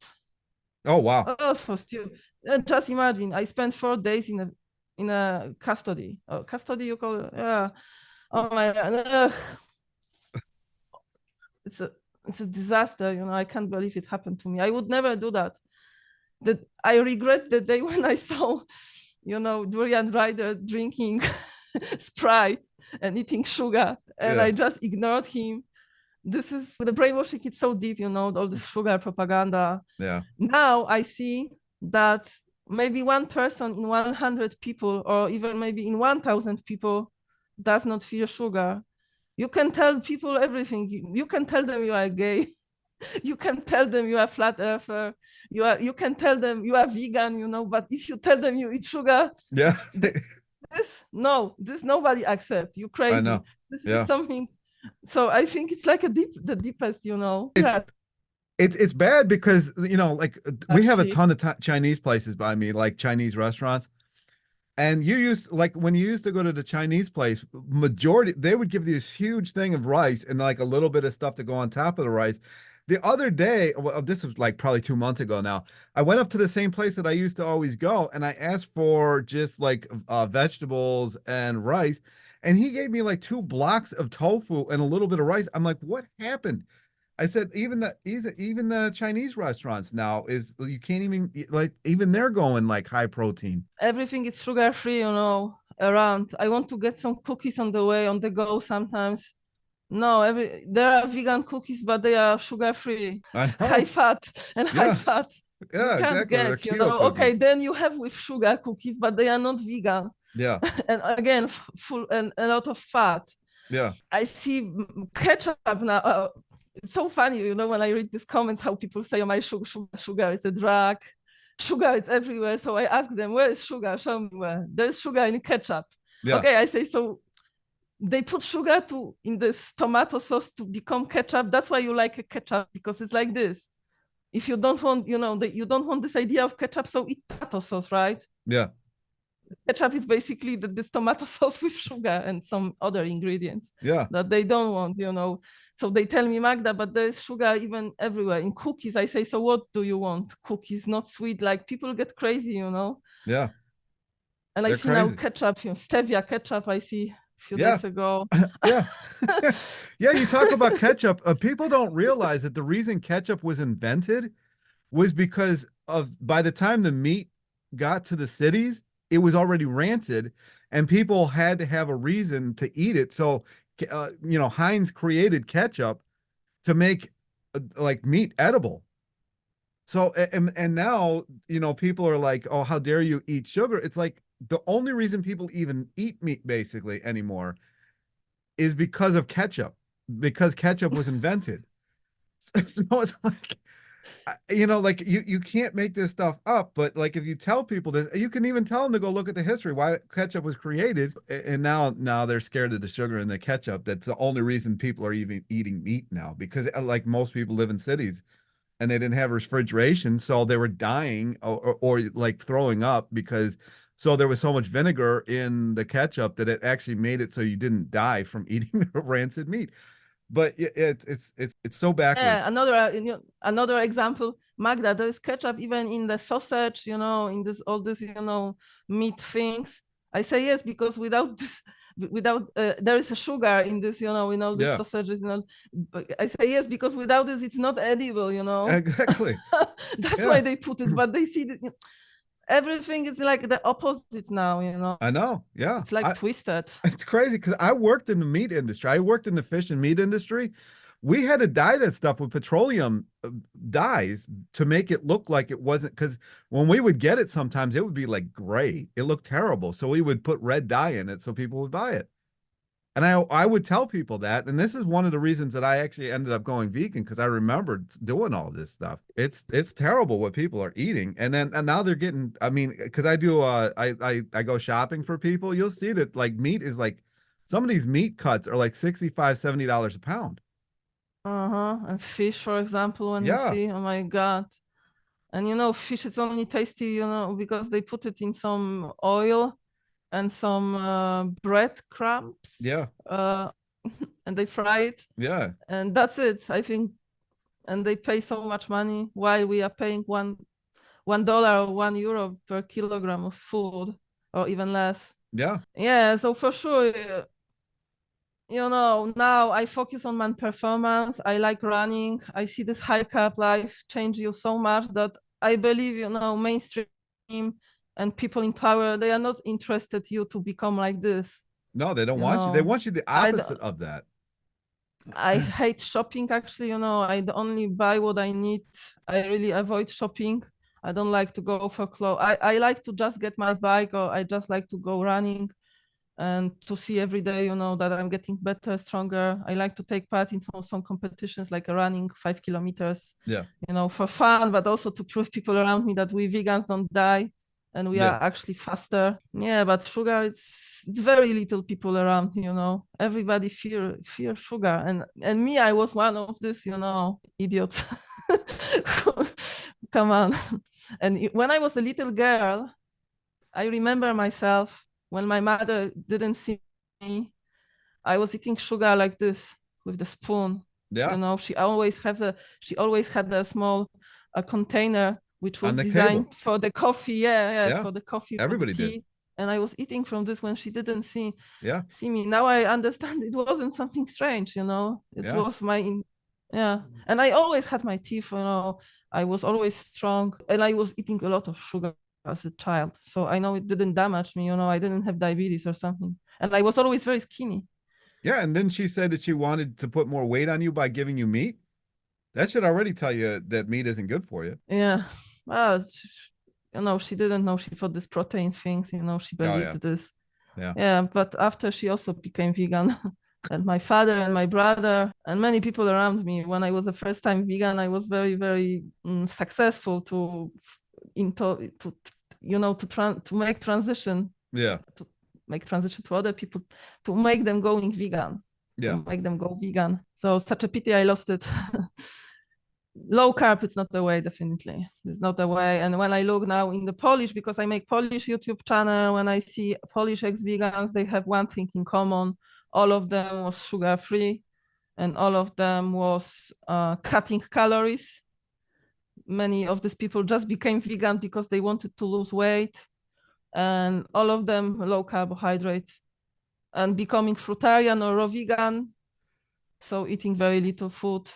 Oh wow. Oh, for still, just imagine. I spent 4 days in a custody. Oh, custody, you call it? Yeah. Oh my God. It's a it's a disaster. You know, I can't believe it happened to me. I would never do that. That I regret the day when I saw, you know, Durian Rider drinking Sprite and eating sugar, and Yeah, I just ignored him. This is the brainwashing. It's so deep, you know, all this sugar propaganda. yeah, Now I see that maybe one person in 100 people, or even maybe in 1,000 people, does not fear sugar. You can tell people everything. You can tell them you are gay. You can tell them you are flat earther. You can tell them you are vegan, you know. But if you tell them you eat sugar, yeah. this nobody accept. You I crazy. know. This is Yeah. something. So I think it's like the deepest, you know. It's Yeah, it's bad because like we have a actually. ton of Chinese places by me, like Chinese restaurants. And you used like when you used to go to the Chinese place, majority they would give you this huge thing of rice and like a little bit of stuff to go on top of the rice. The other day, well, this was like probably 2 months ago now. I went up to the same place that I used to always go, and I asked for just like vegetables and rice, and he gave me like 2 blocks of tofu and a little bit of rice. I'm like, what happened? I said, even the Chinese restaurants now is you can't even like even they're going like high protein. Everything is sugar free, you know, around. I want to get some cookies on the way, on the go sometimes. No, there are vegan cookies, but they are sugar free, I high know. fat and high Yeah, fat. You yeah, can't exactly. They're get, you keto know. cookies. Okay, then you have with sugar cookies, but they are not vegan. Yeah, And again, full and a lot of fat. yeah, I see ketchup now. It's so funny, you know, when I read these comments, how people say, "Oh, my sugar is a drug. Sugar is everywhere." So I ask them, "Where is sugar? Show me where." There's sugar in ketchup. yeah, Okay, I say, so they put sugar in this tomato sauce to become ketchup. That's why you like a ketchup, because it's like this. If you don't want, you know, you don't want this idea of ketchup, so eat tomato sauce, right? yeah. Ketchup is basically this tomato sauce with sugar and some other ingredients that they don't want, you know. So they tell me, Magda, but there's sugar even everywhere. In cookies, I say, so what do you want? Cookies, not sweet. Like people get crazy, you know. Yeah. And I see now ketchup, you know, stevia ketchup, I see a few days ago. Yeah. Yeah, you talk about ketchup. People don't realize that the reason ketchup was invented was because by the time the meat got to the cities, it was already rancid and people had to have a reason to eat it. So, you know, Heinz created ketchup to make like meat edible. So, and now, you know, people are like, oh, how dare you eat sugar? It's like the only reason people even eat meat basically anymore is because of ketchup, because ketchup was invented. So it's like, you know, like you can't make this stuff up, but like if you tell people this, you can even tell them to go look at the history why ketchup was created, and now they're scared of the sugar in the ketchup. That's the only reason people are even eating meat now, because like most people live in cities and they didn't have refrigeration, so they were dying or like throwing up because so there was so much vinegar in the ketchup that it actually made it so you didn't die from eating rancid meat. But it's so backwards. Yeah, another example, Magda, there is ketchup even in the sausage, you know, in this all this, you know, meat things. I say yes because without this, there is a sugar in this, you know, in all these sausages. You know, I say yes because without this, it's not edible, you know. Exactly. That's why they put it, but they see that everything is like the opposite now, you know. I know. Yeah. It's like twisted. It's crazy because I worked in the meat industry. I worked in the fish and meat industry. We had to dye that stuff with petroleum dyes to make it look like it wasn't, because when we would get it, sometimes it would be like gray. It looked terrible. So we would put red dye in it so people would buy it. And I would tell people that, and this is one of the reasons that I actually ended up going vegan, because I remembered doing all this stuff. It's terrible what people are eating, and now they're getting. I mean, because I do I go shopping for people. You'll see that like meat is like some of these meat cuts are like $65-$70 a pound. And fish, for example, when you see, oh my God. And you know, fish is only tasty, you know, because they put it in some oil and some breadcrumbs. And they fry it. And that's it, I think. And they pay so much money while we are paying $1 or €1 per kilogram of food, or even less. Yeah. So for sure, you know, now I focus on my performance. I like running. I see this high carb life change you so much that I believe, you know, mainstream and people in power, they are not interested you to become like this. No, they don't want you. They want you the opposite of that. I hate shopping, actually, you know. I only buy what I need. I really avoid shopping. I don't like to go for clothes. I like to just get my bike, or I just like to go running and to see every day, you know, that I'm getting better, stronger. I like to take part in some competitions, like running 5 kilometers, you know, for fun, but also to prove people around me that we vegans don't die and we are actually faster. Yeah, but sugar, it's very little people around, you know. Everybody fear sugar. And me, I was one of this, you know, idiots. Come on. And when I was a little girl, I remember myself when my mother didn't see me, I was eating sugar like this with the spoon. You know, she always had a small container which was designed for the coffee. For the coffee. Everybody did. And I was eating from this when she didn't see me. Now I understand it wasn't something strange, you know. It was and I always had my teeth, you know. I was always strong, and I was eating a lot of sugar as a child. So I know it didn't damage me, you know. I didn't have diabetes or something. And I was always very skinny. Yeah, and then she said that she wanted to put more weight on you by giving you meat. That should already tell you that meat isn't good for you. Yeah. Well, you know, she didn't know. She thought this protein things, you know, she believed this. Yeah, but after she also became vegan, and my father and my brother and many people around me, when I was the first time vegan, I was very, very successful to make transition. To make transition to other people, to make them going vegan. To make them go vegan. So such a pity I lost it. low carb, it's not the way, definitely. It's not the way. And when I look now in the Polish, because I make Polish YouTube channel, when I see Polish ex-vegans, they have one thing in common. All of them was sugar-free, and all of them was cutting calories. Many of these people just became vegan because they wanted to lose weight, and all of them low carbohydrate, and becoming fruitarian or raw vegan, so eating very little food.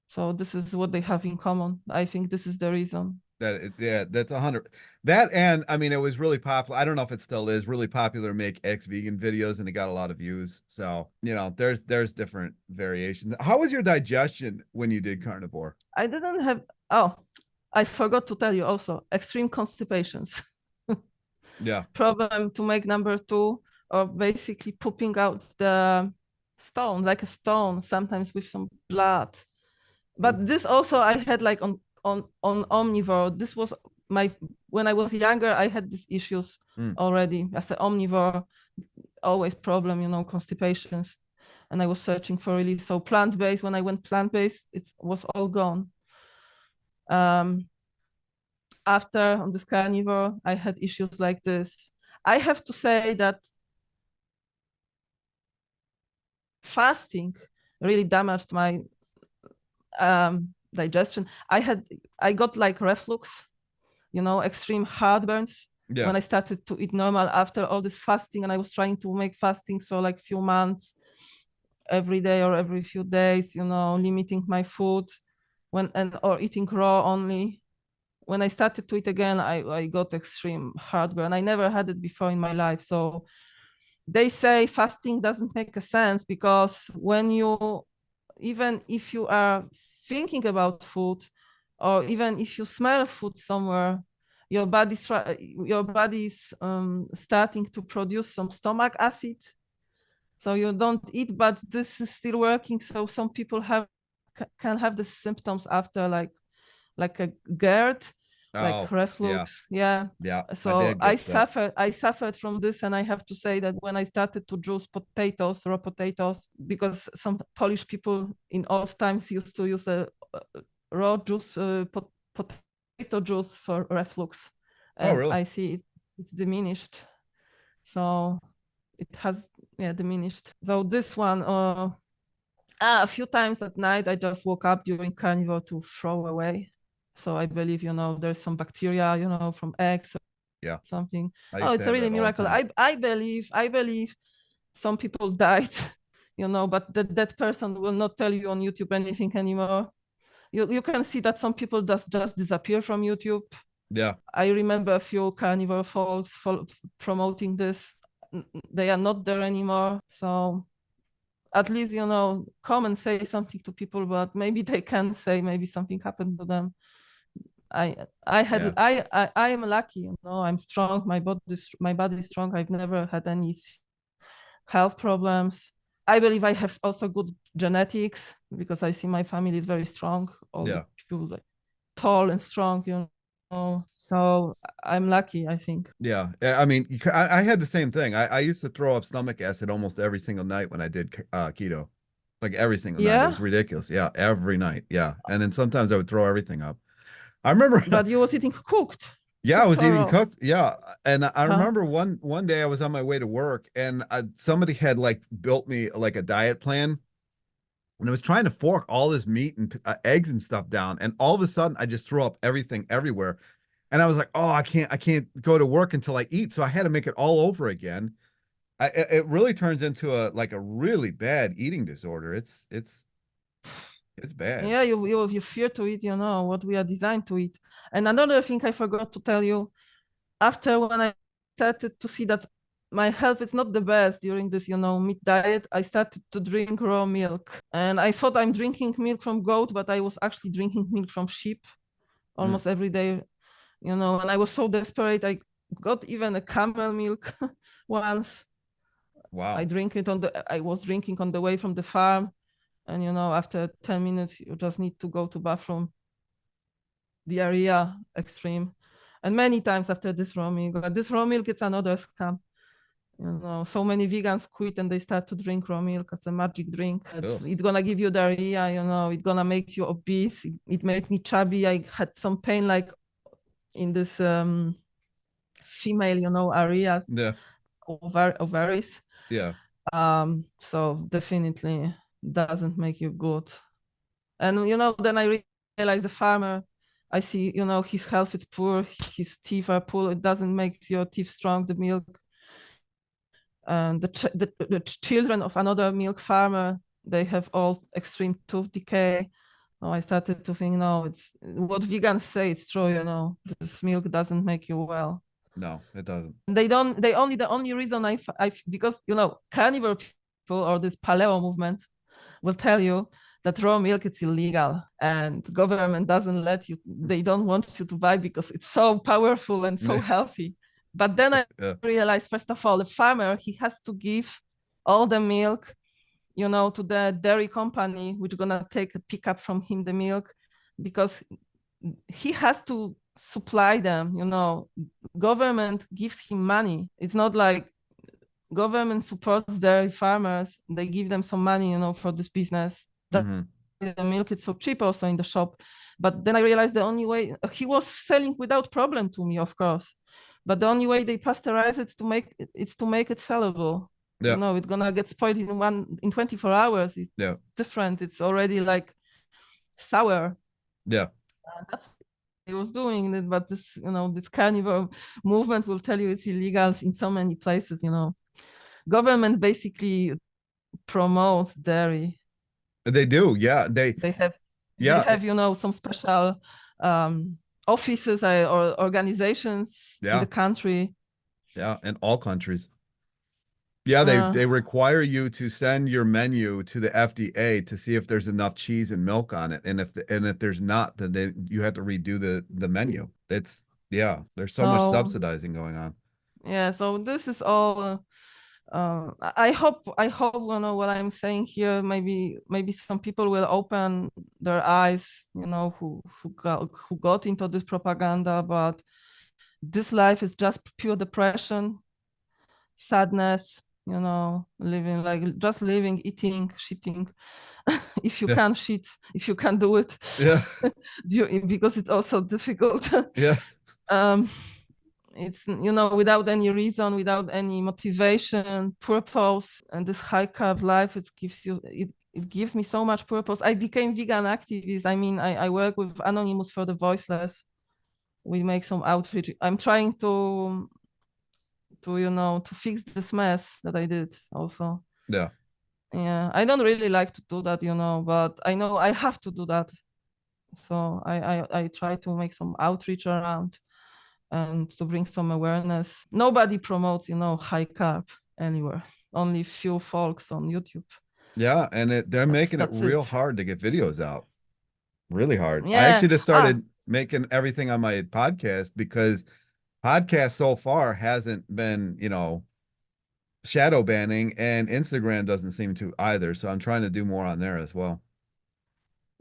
So this is what they have in common. I think this is the reason. Yeah, that's 100. That, and I mean, it was really popular. I don't know if it still is really popular to make ex-vegan videos, and it got a lot of views. So, you know, there's different variations. How was your digestion when you did carnivore? I didn't have, oh, I forgot to tell you also, extreme constipations. Yeah. Problem to make number two, or basically pooping out the stone, like a stone, sometimes with some blood. But this also I had like on omnivore. This was my, when I was younger, I had these issues already as an omnivore, always problem, you know, constipations. And I was searching for really, so plant-based, when I went plant-based, it was all gone. After on this carnivore, I had issues like this. I have to say that fasting really damaged my digestion. I got like reflux, you know, extreme heartburns when I started to eat normal after all this fasting. And I was trying to make fasting for like few months, every day or every few days, you know, limiting my food or eating raw only. When I started to eat again, I got extreme heartburn. I never had it before in my life. So they say fasting doesn't make a sense, because when you, even if you are thinking about food, or even if you smell food somewhere, your body's starting to produce some stomach acid. So you don't eat, but this is still working. So some people can have the symptoms after like a GERD, like reflux. Yeah. So I suffered from this, and I have to say that when I started to juice potatoes, raw potatoes, because some Polish people in old times used to use a raw juice, potato juice for reflux, and really? I see it's diminished. So it has diminished. So this one, a few times at night, I just woke up during carnivore to throw away. So I believe, you know, there's some bacteria, you know, from eggs, something. Oh, it's a really miracle. I believe some people died, you know, but that person will not tell you on YouTube anything anymore. You can see that some people just disappear from YouTube. Yeah. I remember a few carnivore folks promoting this. They are not there anymore. So at least, you know, come and say something to people, but maybe they can say maybe something happened to them. I am lucky, you know, I'm strong. My body is strong. I've never had any health problems. I believe I have also good genetics, because I see my family is very strong. All the people like tall and strong, you know. So I'm lucky, I think. Yeah. I mean, I had the same thing. I used to throw up stomach acid almost every single night when I did keto. Like every single night. It was ridiculous. Yeah, every night. Yeah. And then sometimes I would throw everything up. I remember. But you was eating cooked. Yeah, I was eating cooked. Yeah. And I remember one day I was on my way to work, and somebody had like built me like a diet plan, and I was trying to fork all this meat and eggs and stuff down, and all of a sudden I just threw up everything everywhere. And I was like, oh, I can't go to work until I eat. So I had to make it all over again. It really turns into a really bad eating disorder. It's bad. Yeah, you fear to eat, you know, what we are designed to eat. And another thing I forgot to tell you, after when I started to see that my health is not the best during this, you know, meat diet, I started to drink raw milk. And I thought I'm drinking milk from goat, but I was actually drinking milk from sheep almost every day, you know. And I was so desperate, I got even a camel milk once. Wow. I was drinking on the way from the farm. And, you know, after 10 minutes, you just need to go to bathroom. Diarrhea, extreme. And many times after this raw milk, it's another scam. So many vegans quit and they start to drink raw milk as a magic drink. Ugh. It's gonna give you diarrhea, it's gonna make you obese. It made me chubby. I had some pain like in this female, areas, Yeah. ovaries. Yeah. So definitely doesn't make you good. And then I realized the farmer, I see, his health is poor, his teeth are poor. It doesn't make your teeth strong, the milk. And the children of another milk farmer, they have all extreme tooth decay. So I started to think, no, it's what vegans say, it's true. This milk doesn't make you well. No, it doesn't. The only reason because carnivore people or this paleo movement will tell you that raw milk is illegal and government doesn't let you, they don't want you to buy because it's so powerful and so healthy. But then I realized, first of all, the farmer, he has to give all the milk, to the dairy company, which is gonna take a pickup from him the milk, because he has to supply them. Government gives him money. It's not like government supports dairy farmers. They give them some money, for this business. The milk is so cheap also in the shop. But then I realized the only way he was selling without problem to me, of course. But the only way they pasteurize it to make it sellable. Yeah. It's gonna get spoiled in 24 hours. It's different. It's already like sour. Yeah. That's what he was doing it, but this carnivore movement will tell you it's illegal in so many places. Government basically promotes dairy. They do, yeah. They have some special offices or organizations in the country. Yeah, in all countries. Yeah, they require you to send your menu to the FDA to see if there's enough cheese and milk on it, and if there's not, then you have to redo the menu. There's so much subsidizing going on. Yeah, so this is all. I hope what I'm saying here. Maybe some people will open their eyes. Who got into this propaganda, but this life is just pure depression, sadness. Living, eating, shitting. If you can't shit, if you can't do it, because it's also difficult. It's without any reason, without any motivation, purpose. And this high carb life, it gives me so much purpose. I became vegan activist. I mean, I work with Anonymous for the Voiceless. We make some outreach. I'm trying to fix this mess that I did also. Yeah I don't really like to do that, but I know I have to do that. So I try to make some outreach around and to bring some awareness. Nobody promotes, high carb anywhere. Only few folks on YouTube. Yeah, and they're making it real hard to get videos out. Really hard. Yeah. I actually just started making everything on my podcast because podcast so far hasn't been, shadow banning, and Instagram doesn't seem to either. So I'm trying to do more on there as well.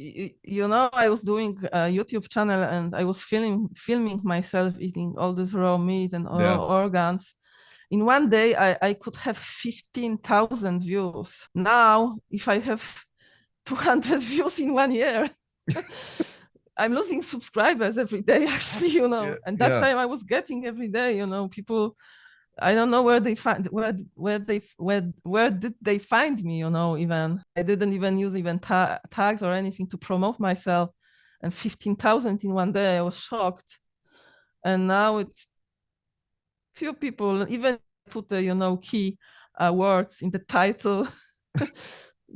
I was doing a YouTube channel and I was filming myself eating all this raw meat and raw organs. In one day, I could have 15,000 views. Now, if I have 200 views in 1 year, I'm losing subscribers every day, actually, and that time I was getting every day, people, I don't know where they find where did they find me, even I didn't even use tags or anything to promote myself, and 15,000 in 1 day. I was shocked. And now it's few people even put the key words in the title.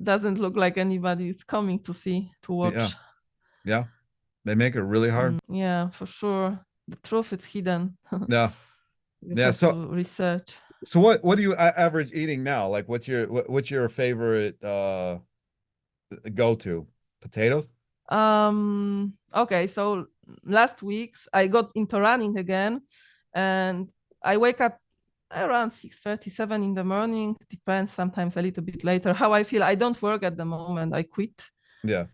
Doesn't look like anybody is coming to watch. Yeah, they make it really hard. Yeah, for sure. The truth is hidden. So research. So what do you average eating now? Like what's your favorite go-to? Potatoes? Okay, so last weeks I got into running again, and I wake up around 6:37 in the morning. Depends, sometimes a little bit later how I feel. I don't work at the moment. I quit. Yeah.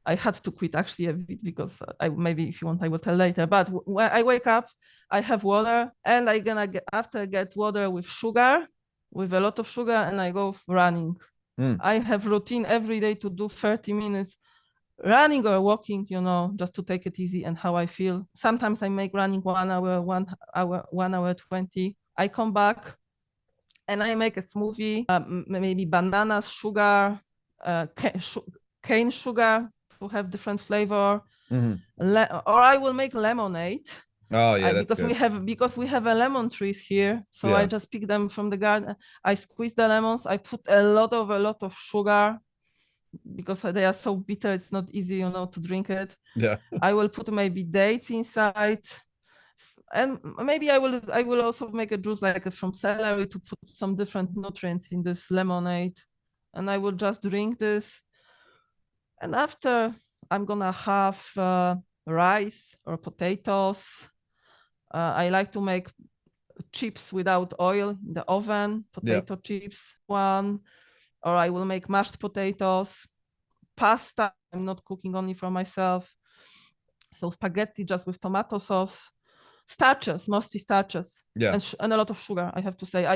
I had to quit actually a bit because maybe if you want I will tell later. But when I wake up, I have water, and I'm gonna get water with sugar. with a lot of sugar and I go running. I have routine every day to do 30 minutes running or walking, you know, just to take it easy and how I feel. Sometimes I make running 1 hour, 1 hour 20. I come back and I make a smoothie, maybe bananas, sugar, cane sugar to have different flavor. Or I will make lemonade. Oh yeah, that's because we have a lemon trees here, so Yeah. I just pick them from the garden. I squeeze the lemons. I put a lot of sugar because they are so bitter. It's not easy, you know, to drink it. Yeah. I will put maybe dates inside, and maybe I will also make a juice like from celery to put some different nutrients in this lemonade, and I will just drink this. And after, I'm gonna have rice or potatoes. I like to make chips without oil in the oven, potato chips one, or I will make mashed potatoes, pasta. I'm not cooking only for myself. So spaghetti just with tomato sauce, starches, mostly starches, Yeah. and a lot of sugar. I have to say,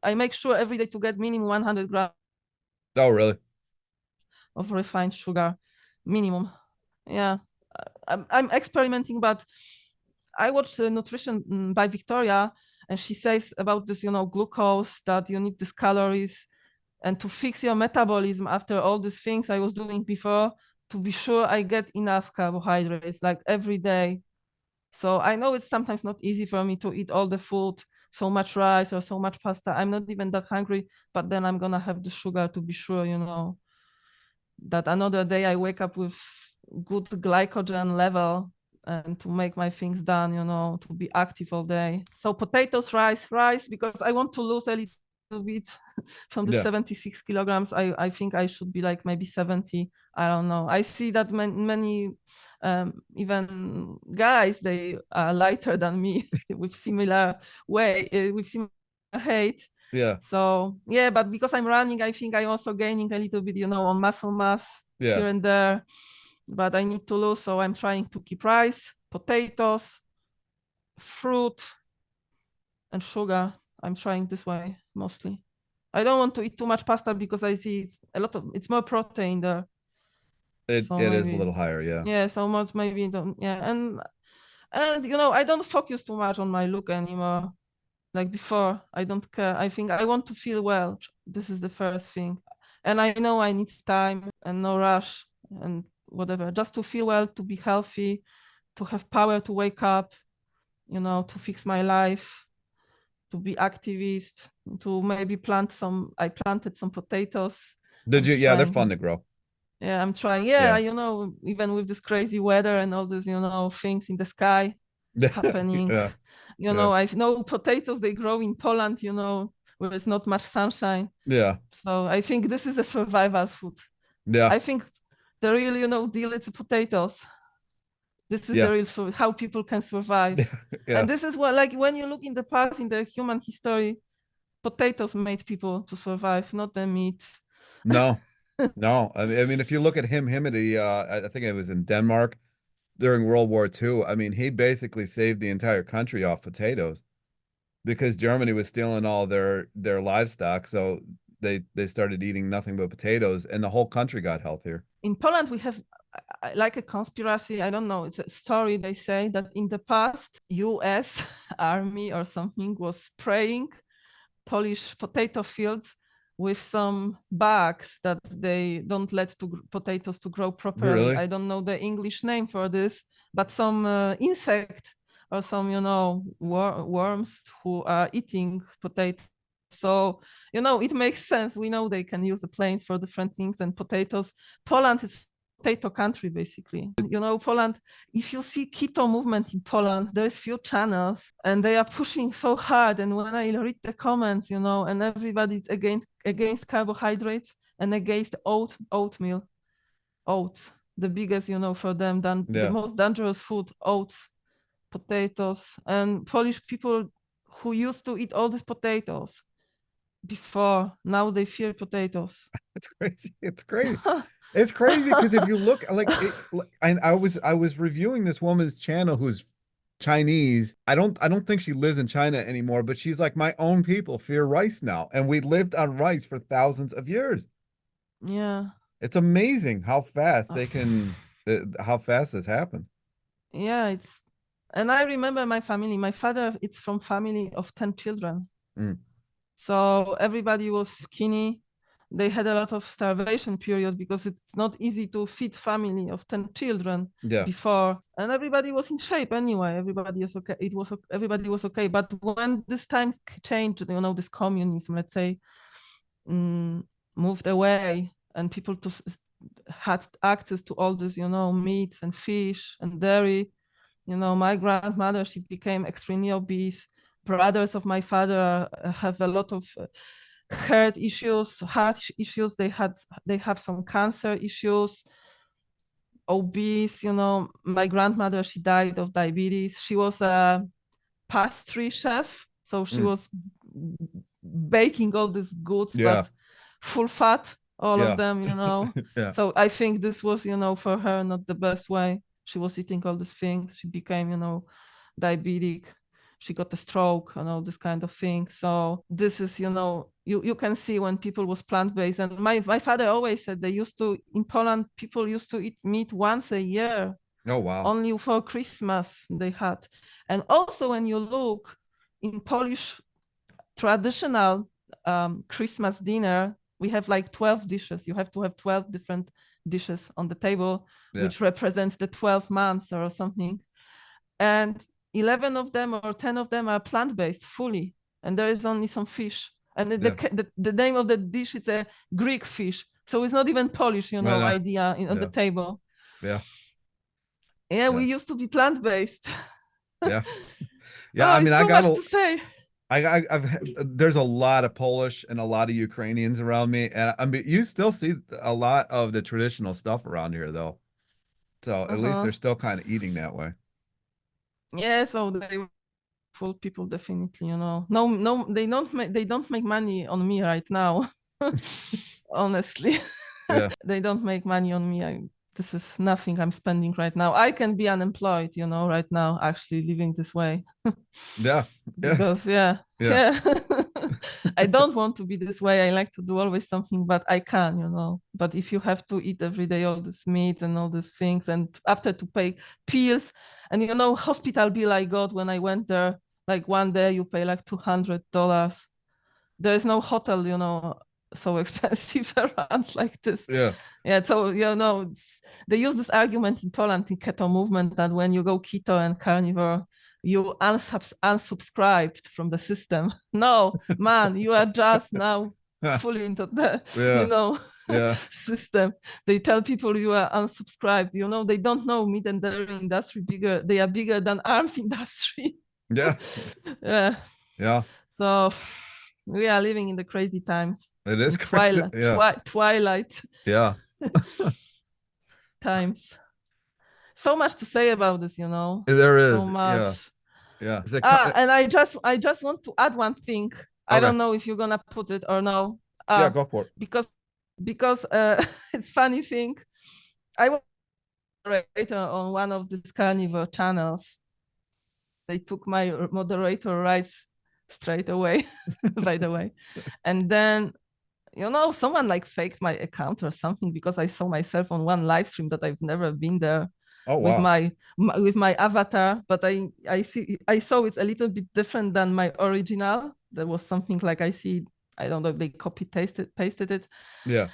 I make sure every day to get minimum 100 grams. Oh, really? Of refined sugar, minimum. Yeah, I'm experimenting, but I watched Nutrition by Victoria, and she says about this, you know, glucose, that you need these calories, and to fix your metabolism after all these things I was doing before, to be sure I get enough carbohydrates like every day. So I know it's sometimes not easy for me to eat all the food, so much rice or so much pasta. I'm not even that hungry, but then I'm gonna have the sugar to be sure, you know, that another day I wake up with good glycogen level and to make my things done, you know, to be active all day. So potatoes, rice, because I want to lose a little bit from the 76 kilograms. I think I should be like maybe 70. I don't know. I see that many even guys, they are lighter than me with similar with similar height. Yeah. So yeah, but because I'm running, I think I'm also gaining a little bit, you know, on muscle mass here and there. But I need to lose, so I'm trying to keep rice, potatoes, fruit, and sugar. I'm trying this way mostly. I don't want to eat too much pasta because I see it's more protein there. It is a little higher, yeah. Yeah, so much maybe don't, yeah, and you know, I don't focus too much on my look anymore. Like before, I don't care. I think I want to feel well. This is the first thing. And I know I need time and no rush and whatever, just to feel well, to be healthy, to have power to wake up, you know, to fix my life, to be activist, to maybe I planted some potatoes. Did you? Yeah, they're fun to grow. Yeah, I'm trying. Yeah, you know, even with this crazy weather and all these, you know, things in the sky happening. You know, I know potatoes, they grow in Poland, you know, where there's not much sunshine. Yeah. So I think this is a survival food. Yeah. I think the real, you know, deal is potatoes. This is the real food, how people can survive. And this is what, like, when you look in the past, in the human history, potatoes made people to survive, not the meat. No, no. I mean, if you look at Himity, I think it was in Denmark during World War II. I mean, he basically saved the entire country off potatoes because Germany was stealing all their livestock. So they started eating nothing but potatoes, and the whole country got healthier. In Poland, we have like a conspiracy. I don't know. It's a story. They say that in the past, U.S. army or something was spraying Polish potato fields with some bugs that they don't let potatoes to grow properly. Really? I don't know the English name for this, but some insect or some, you know, worms who are eating potatoes. So, you know, it makes sense. We know they can use the planes for different things, and potatoes. Poland is potato country, basically. You know, Poland, if you see keto movement in Poland, there's few channels and they are pushing so hard. And when I read the comments, you know, and everybody's against carbohydrates and against oatmeal, oats, the biggest, you know, for them, the most dangerous food, oats, potatoes, and Polish people who used to eat all these potatoes before, now they fear potatoes. It's crazy. It's crazy. It's crazy because if you look like I was reviewing this woman's channel who's Chinese. I don't think she lives in China anymore, but she's like, my own people fear rice now. And we lived on rice for thousands of years. Yeah. It's amazing how fast Uh, they can how fast this happens. yeah, it's and I remember my family. My father, it's from family of 10 children. Mm, So everybody was skinny. They had a lot of starvation period because it's not easy to feed family of 10 children yeah. before. And everybody was in shape anyway. Everybody is okay. Everybody was okay. But when this time changed, this communism, let's say, mm, moved away and people had access to all this, meats and fish and dairy. My grandmother, she became extremely obese. Brothers of my father have a lot of heart issues. They have some cancer issues. Obese. My grandmother, she died of diabetes. She was a pastry chef, so she Mm, was baking all these goods, yeah. but full fat, all of Yeah. them. Yeah. So I think this was, for her not the best way. She was eating all these things. She became, diabetic. She got a stroke and all this kind of thing. So this is, you can see when people was plant-based. And my father always said in Poland, people used to eat meat once a year, Oh wow. only for Christmas they had. And also when you look in Polish traditional Christmas dinner, we have like 12 dishes. You have to have 12 different dishes on the table, Yeah. which represents the 12 months or something. And 11 of them or 10 of them are plant-based fully. And there is only some fish. And Yeah. the name of the dish is a Greek fish. So it's not even Polish, I know. idea on the Yeah. table. Yeah. Yeah, we Yeah. used to be plant-based. Yeah. Yeah. Oh, I mean, it's I so got much a to say. there's a lot of Polish and a lot of Ukrainians around me, and I mean, you still see a lot of the traditional stuff around here, though. So at least Uh-huh. they're still kind of eating that way. Yeah, so they were full people definitely. No, no, they don't make money on me right now. Honestly. Yeah. They don't make money on me. This is nothing I'm spending right now. I can be unemployed, right now, actually living this way. Yeah. Yeah. Because yeah, Yeah. yeah. I don't want to be this way. I like to do always something, but I can. But if you have to eat every day all this meat and all these things, and after to pay pills, and hospital bill I got when I went there, like one day you pay like $200. There is no hotel, so expensive around like this. Yeah. Yeah, so they use this argument in Poland in keto movement that when you go keto and carnivore, you unsubscribed from the system. No, man, you are just now fully into the Yeah. Yeah. system. They tell people you are unsubscribed. They don't know meat and dairy industry bigger. They are bigger than arms industry. Yeah. Yeah. Yeah. So we are living in the crazy times, It is in crazy. Yeah. twilight Yeah. times. So much to say about this, There so is. Yeah. much. Yeah. Is it And I just want to add one thing. I okay. don't know if you're gonna put it or no. Yeah, go for it. Because it's funny thing. I was a moderator on one of these carnivore channels. They took my moderator rights straight away, by the way. And then someone like faked my account or something because I saw myself on one live stream that I've never been there Oh with wow. my avatar, but I saw it's a little bit different than my original. There was something like I don't know if they pasted it, Yeah.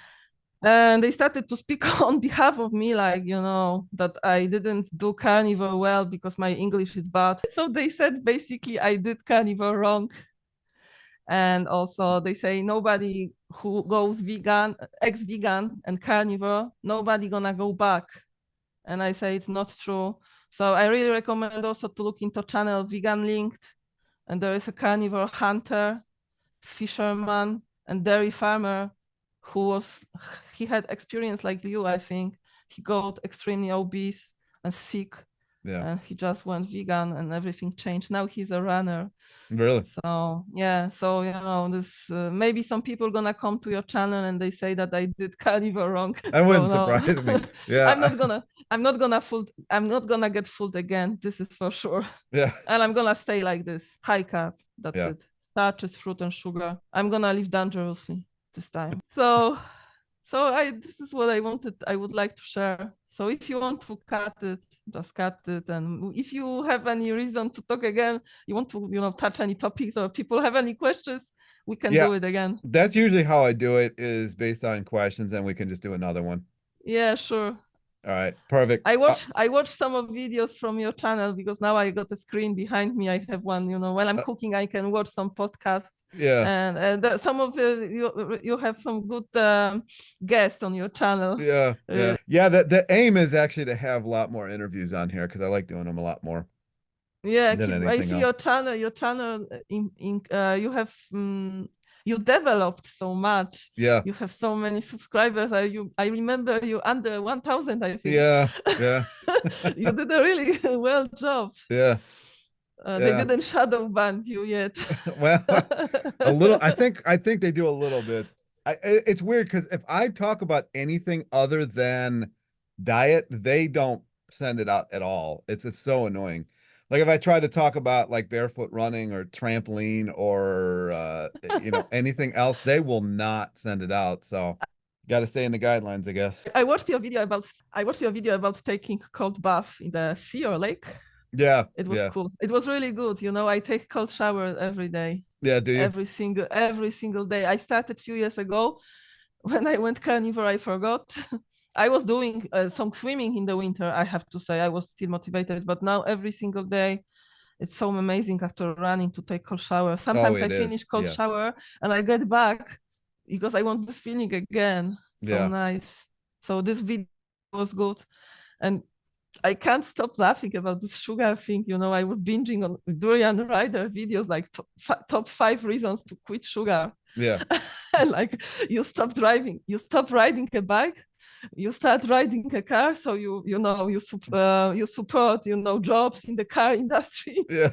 and they started to speak on behalf of me, like that I didn't do carnivore well because my English is bad. So they said basically I did carnivore wrong. And also they say nobody who goes vegan, ex-vegan and carnivore, nobody gonna go back. And I say it's not true. So I really recommend also to look into channel Vegan Linked. And there is a carnivore hunter, fisherman, and dairy farmer he had experience like you, I think. He got extremely obese and sick, Yeah. and he just went vegan and everything changed. Now he's a runner. Really? So yeah, so this maybe some people gonna come to your channel and they say that I did carnivore wrong. That So wouldn't no, surprise me. I'm Yeah. not gonna. I'm not gonna get fooled again. This is for sure. Yeah. And I'm gonna stay like this. High carb. That's Yeah. it. Starches, fruit, and sugar. I'm gonna live dangerously this time. So this is what I would like to share. So if you want to cut it, just cut it. And if you have any reason to talk again, you want to, touch any topics or people have any questions, we can Yeah. do it again. That's usually how I do it, is based on questions, and we can just do another one. Yeah, sure. All right. Perfect. I watch some of videos from your channel because now I got a screen behind me. I have one, while I'm cooking, I can watch some podcasts. Yeah. And some of you have some good guests on your channel. Yeah. Yeah. Yeah. The aim is actually to have a lot more interviews on here, because I like doing them a lot more. Yeah, than I anything see else. your channel you have you developed so much. Yeah. You have so many subscribers. I remember you under 1,000, I think. Yeah. Yeah. You did a really well job. Yeah. They Yeah. didn't shadow ban you yet. Well, a little. I think they do a little bit. It's weird because if I talk about anything other than diet, they don't send it out at all. It's so annoying. Like if I try to talk about like barefoot running or trampoline or anything else, they will not send it out. So got to stay in the guidelines, I guess. I watched your video about taking cold bath in the sea or lake. Yeah. It was cool. It was really good. I take cold shower every day. Yeah, do you? Every single day. I started a few years ago. When I went carnivore, I forgot. I was doing some swimming in the winter, I have to say. I was still motivated, but now every single day, it's so amazing after running to take cold shower. Sometimes I finish cold shower and I get back because I want this feeling again. So nice. So this video was good. And I can't stop laughing about this sugar thing. I was binging on Durian Rider videos, like top 5 reasons to quit sugar. Yeah. And like you stop riding a bike, you start riding a car. So you support jobs in the car industry. Yeah.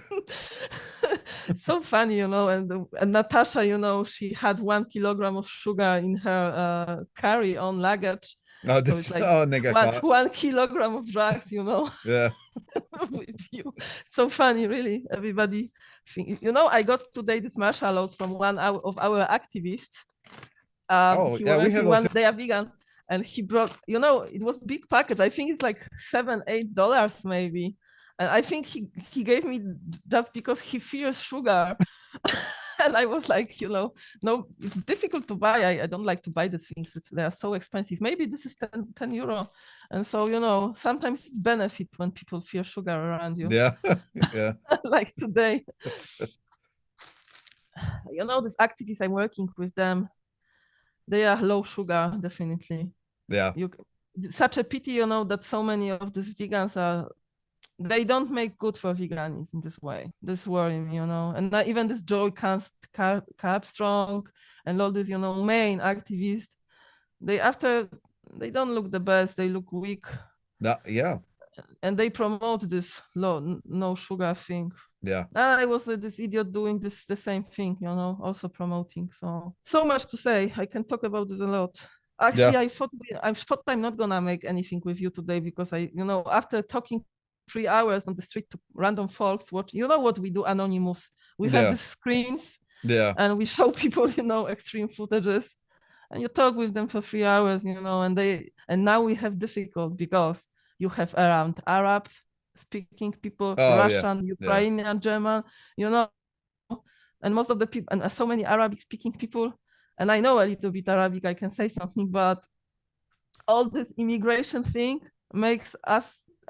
So funny, and Natasha, she had 1 kilogram of sugar in her carry-on luggage. Oh, so it's like and they got 1 kilogram of drugs, Yeah. with you. So funny, really. Everybody I got today these marshmallows from one of our activists. We have those. They are vegan, and he brought, it was a big package. I think it's like $7-8 maybe. And I think he gave me just because he fears sugar. And I was like, no, it's difficult to buy. I don't like to buy these things. They are so expensive. Maybe this is 10 euro. And so, sometimes it's benefit when people fear sugar around you. Yeah. Yeah. Like today. These activists I'm working with them, they are low sugar, definitely. Yeah. Such a pity, that so many of these vegans they don't make good for veganism this way. This worries me, and even this Joy Carb Strong and all these, main activists, they don't look the best. They look weak. Yeah. And they promote this no sugar thing. Yeah. I was this idiot doing the same thing, also promoting. So much to say. I can talk about this a lot. Actually, I thought I'm not gonna make anything with you today because after talking 3 hours on the street to random folks, what we do, Anonymous. We have these screens, and we show people, extreme footages, and you talk with them for 3 hours, and now we have difficult because you have around Arab speaking people, Russian, Ukrainian, German, and most of the people, and so many Arabic speaking people, and I know a little bit Arabic, I can say something, but all this immigration thing makes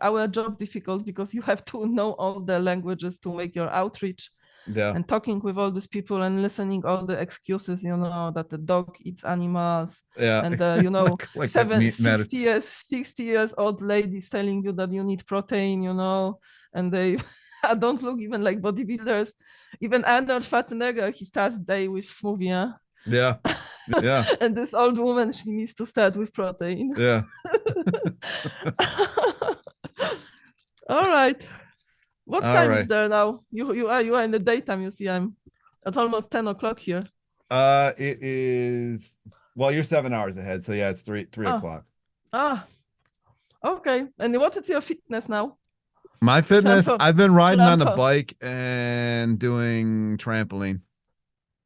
our job difficult because you have to know all the languages to make your outreach. And talking with all these people and listening all the excuses, that the dog eats animals, and like 60 years old ladies telling you that you need protein, and they don't look even like bodybuilders. Even Arnold Schwarzenegger, he starts day with smoothie. Yeah. Yeah. And this old woman, she needs to start with protein. Yeah. All right. What time is there now? You are in the daytime. You see, I'm at almost 10 o'clock here. It is. Well, you're 7 hours ahead, so yeah, it's three o'clock. Okay. And what is your fitness now? My fitness, I've been riding on the Trampo. bike and doing trampoline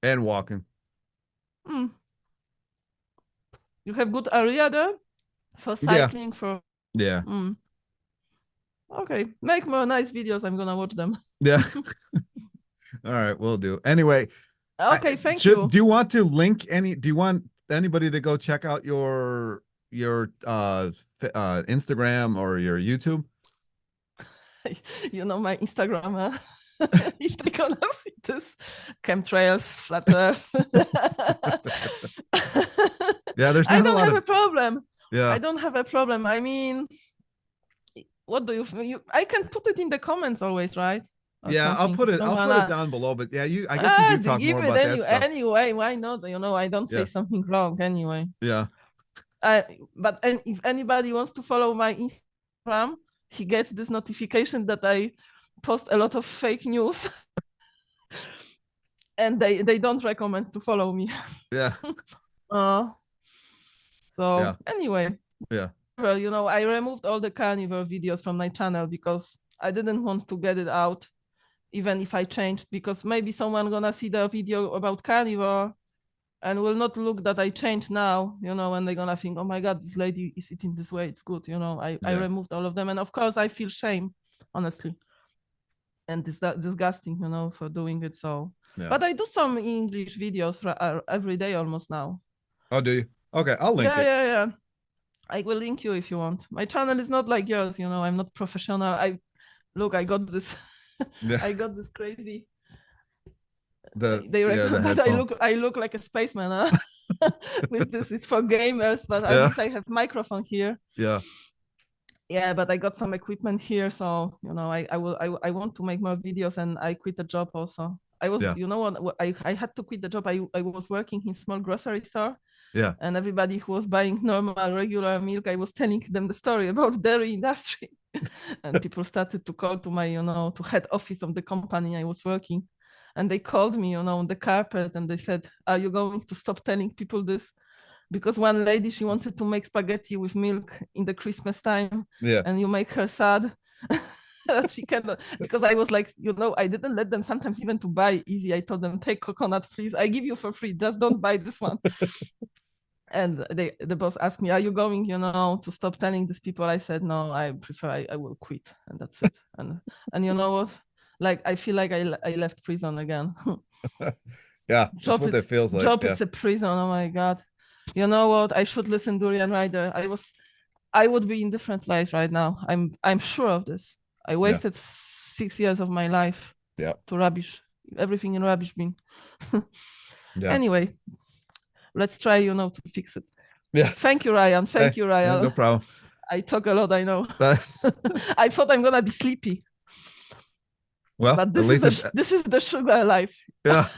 and walking. Hmm. You have good area there for Yeah. cycling, for Yeah. okay. Make more nice videos. I'm gonna watch them. Yeah. All right, we'll do. Anyway, Okay, thank you. do you want to link do you want anybody to go check out your Instagram or your YouTube? You know my Instagram, huh? If they gonna see this, chemtrails, flat earth. Yeah, there's I not a don't lot have of a problem. yeah. I don't have a problem. I mean, what do you I can put it in the comments always, right? Or Yeah, something. If you don't I'll put it wanna down below, but yeah, I guess you do talk give more it about that stuff. anyway. Why not? You know, I don't say Yeah. something wrong anyway. Yeah. But if anybody wants to follow my Instagram, he gets this notification that I post a lot of fake news. And they don't recommend to follow me. Yeah. So Yeah. anyway, Yeah. well, you know, I removed all the carnivore videos from my channel because I didn't want to get it out, even if I changed, because maybe someone gonna see the video about carnivore and will not look that I changed now, you know, and they're gonna think, oh my God, this lady is eating this way, it's good, you know. I Yeah. removed all of them. And of course I feel shame, honestly. And disgusting, you know, for doing it. So, Yeah. but I do some English videos every day almost now. Oh, do you? Okay, I'll link it. Yeah. I will link you if you want. My channel is not like yours, you know. I'm not professional. I got this. Yeah. I got this crazy. The but headphone. I look like a spaceman, huh? With this. It's for gamers, but at least I have microphone here. Yeah. Yeah, but I got some equipment here, so you know, I want to make more videos, and I quit the job also. I was, you know what, I had to quit the job. I was working in small grocery store. Yeah. And everybody who was buying normal, regular milk, I was telling them the story about dairy industry. And people started to call to my, you know, to head office of the company I was working. And they called me, you know, on the carpet, and they said, are you going to stop telling people this? Because one lady, she wanted to make spaghetti with milk in the Christmas time. Yeah. And you make her sad. That she cannot, because I was like, you know, I didn't let them sometimes even to buy easy. I told them, take coconut, please. I give you for free. Just don't buy this one. And the boss asked me, are you going, you know, to stop telling these people? I said, no, I prefer, I will quit. And that's it. And you know what? Like, I feel like I left prison again. Yeah, that's what it feels like. Job, it's a prison. Oh my God. You know what? I should listen to Durian Rider. I would be in different place right now. I'm sure of this. I wasted 6 years of my life to rubbish, everything in rubbish bin. Anyway, let's try, you know, to fix it. Yeah. Thank you, Ryan. Thank you, Ryan. No problem. I talk a lot, I know. I thought I'm gonna be sleepy. Well, but this is the sugar life. Yeah.